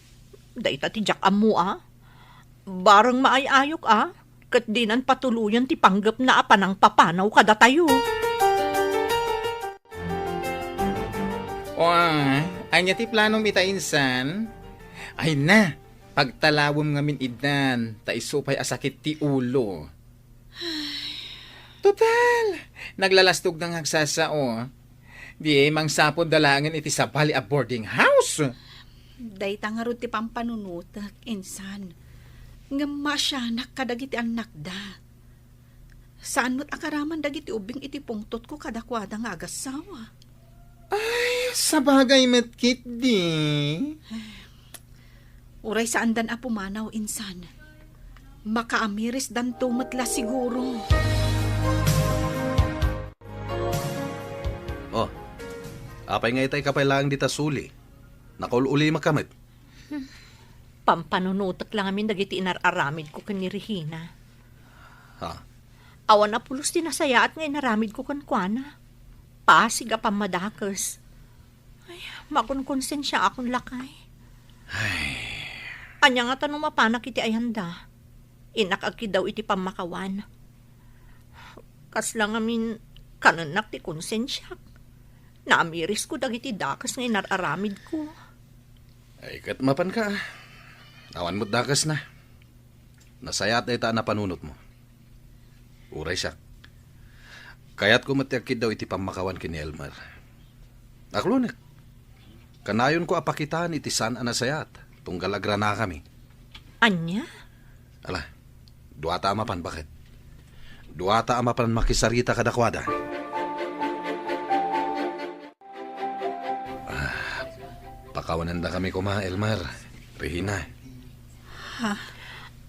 Dayta ti jak amu Barang maayayok kat dinan patuluyan ti panggap na apanang papanaw kada tayo. Anya ti planong ita insan? Ay na, pagtalawom ngamin idan, ta isupay asakit ti ulo. Total, naglalastog ng hagsasao. Di mangsapod dalangan iti sabali a boarding house. Dayta nga ro ti pampanunutak, insan. Nga masyanak kadagiti anak da. Saan mo't akaraman dagiti ubing iti pungtot ko kadakwada nga agasawa. Ay, sabagay matkit di. Uray saan dan apumanaw, insan. Makaamiris dan tumatla siguro. Oh, apay nga itay kapay lang dita suli. Nakaululi makamit. Pampanunutak lang amin dagiti inararamid ko kan ni Regina. Ha? Awan na pulos din nasaya at ngay naramid ko kan kuana. Pasig apang madakas. Ay, makunkonsensya akong lakay. Anya nga tanong mapanak iti ayanda. Inakagi daw iti pamakawan. Kas lang amin kananak ti konsensya. Naamiris ko dagiti dakas nga inararamid ko. Ay, kat mapan ka. Awan mo't dakas na. Nasayat na ita na panunot mo. Uray siya. Kaya't kumatiagkid daw iti pamakawan kini Elmer. Aklunik. Kanayon ko apakitaan iti san anasayat. Tunggal agra na kami. Anya? Ala, duata amapan bakit? Duata amapan makisarita kadakwada. Pakawanan da kami kuma, Elmer. Regina.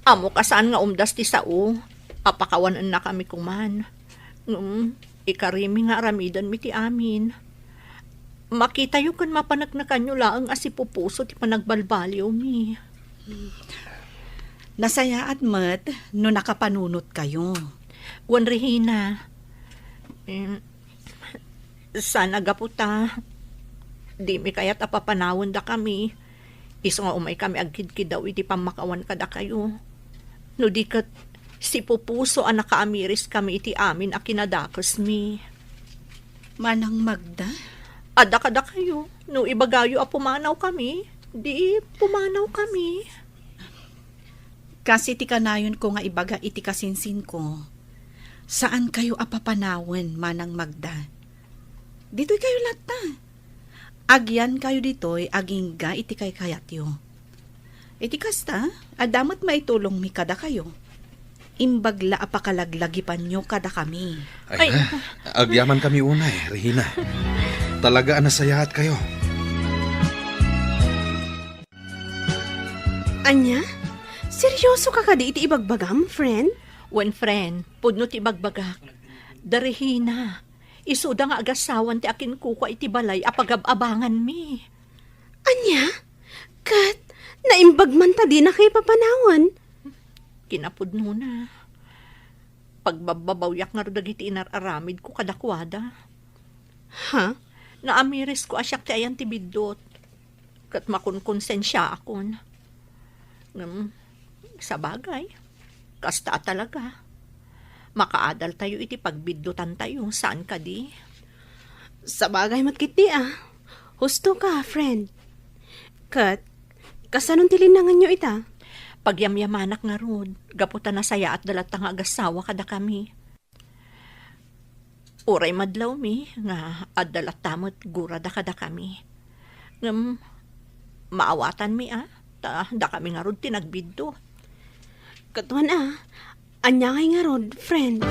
Amo kasaan nga umdas ti sao. Apakawanan na kami kuman. Ikarimi nga aramidan mi ti amin. Makita yu kan mapanagnakan nyo laang asipupuso ti panagbalbaliw mi. Nasaya at mat no nakapanunot kayo. Wan Regina. Sana gaputa. Di mi kaya't apapanawon da kami. Iso nga umay kami agkid-kid daw iti pamakawan kada kayo. No di kat si pupuso ang nakaamiris kami iti amin a kinadakas mi. Manang Magda? Ada kada kayo. No ibagayo a pumanaw kami. Di pumanaw kami. Kasi ti kanayon ko nga ibaga iti kasinsin ko. Saan kayo apapanawan, Manang Magda? Dito'y kayo lata. Agyan kayo dito'y aging ga iti kay kayatyo. Iti kasta, adamat maitulong mi kada kayo. Imbagla apakalaglagipan nyo kada kami. Ay, na, agyaman kami unay, Regina. Talaga nasayahat kayo. Anya? Seryoso ka kadi iti ibagbagam, friend? Wen friend, pudno ti bagbagak. Darihina, isuda nga agasawan ti akin kuko iti balay apagab-abangan mi. Anya? Kat, naimbag man ta di na kay papanawan. Kinapudno na. Pagbababawyak nga dagiti inararamid ko kadakwada. Ha? Naamiris ko asyak ti ayan ti bidot. Kat makunkonsensya akon. Sa bagay, kasta talaga. Makaadal tayo iti pagbiddutan tayo. Saan ka di? Sa bagay matkiti Husto ka, friend. Kat, kasanon tilinangan nyo ita? Pagyamyamanak nga rod, gaputan na saya at dalat nga agasawa kada kami. Uray madlaw mi, nga adalat tamot gura da kada kami. Maawatan mi da kami nga rod tinagbiddo. Katuan anya ngay nga rod, friend.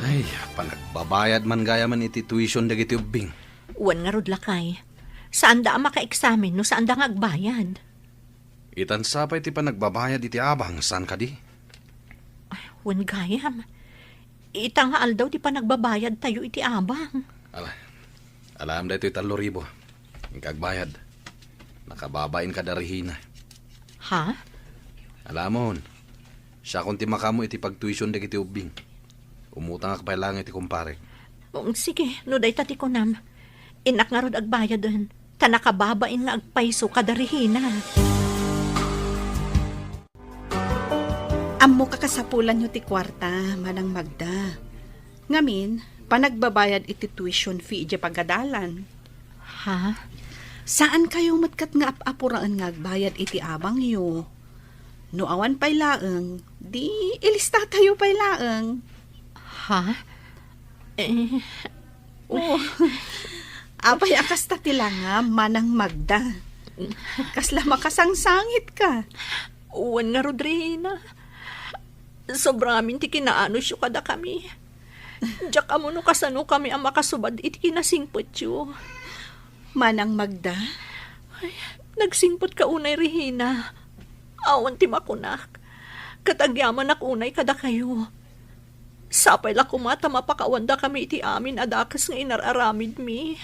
Ay, panagbabayad man gaya man iti tuition dagiti ubing. Uwan nga rod lakay. Saan da maka-examine no saan da nga agbayad? Itan sapay ti panagbabayad iti abang, saan ka di? Uwan gayam. Itang haal daw di pa nagbabayad tayo iti abang. Alam da ito italo ribo. Ikagbayad. Nakababain ka da Regina. Ha? Alamon, siya kung ti makamo iti pagtuition dagiti ubing. Umutang akpay lang iti kumpare. Sige, no day tati ko nam. Inak nga rod agbayad doon. Tanakababain nga agpaiso kada Regina. Amo kakasapulan nyo ti kwarta, Manang Magda. Ngamin, panagbabayad iti tuition fee iti pagadalan. Ha? Saan kayo matkat nga apuraan nga agbayad iti abang yo? No awan pay laeng, di ilista tayo pay laeng. Ha? Apay akas tatila nga manang Magda. Kasla makasangsangit ka. Uwan nga Rodrina. Sobrang amin ti kinaano siyo kada kami. Diyak amo no kasano kami ang makasubad iti kinasingpot siyo. Manang Magda, Nagsingpot ka unay Regina. Awan ti makunak. Katagyaman ak unay kada kayo. Sapay la kumata mapakawanda kami iti amin adakas nga inararamid mi.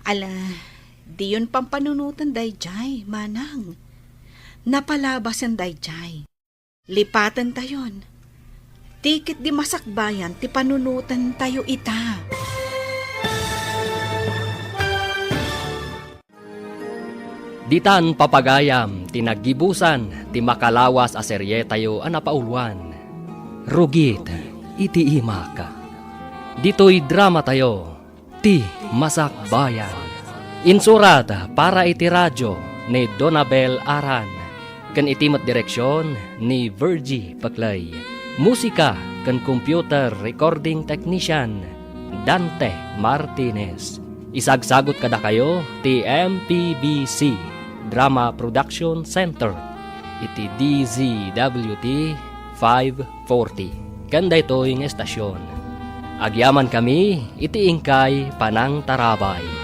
ala, di yun pampanunutan dayjay, manang. Napalabas ang dayjay. Lipatan tayon. Tikit di masakbayan, ti panunutan tayo ita. Ditan papagayam, tinagibusan, ti makalawas a serye tayo anapauluan. Rugit, iti imaka. Dito'y drama tayo, ti Masakbayan. Insurat para iti radyo ni Donabel Aran. Kan itimat direksyon ni Virgie Paclay. Musika kan computer recording technician Dante Martinez. Isagsagot kada kayo ti MPBC Drama Production Center iti DZWT 540. Kanda ito'y estasyon. Agyaman kami iti ingkay Panang Tarabay.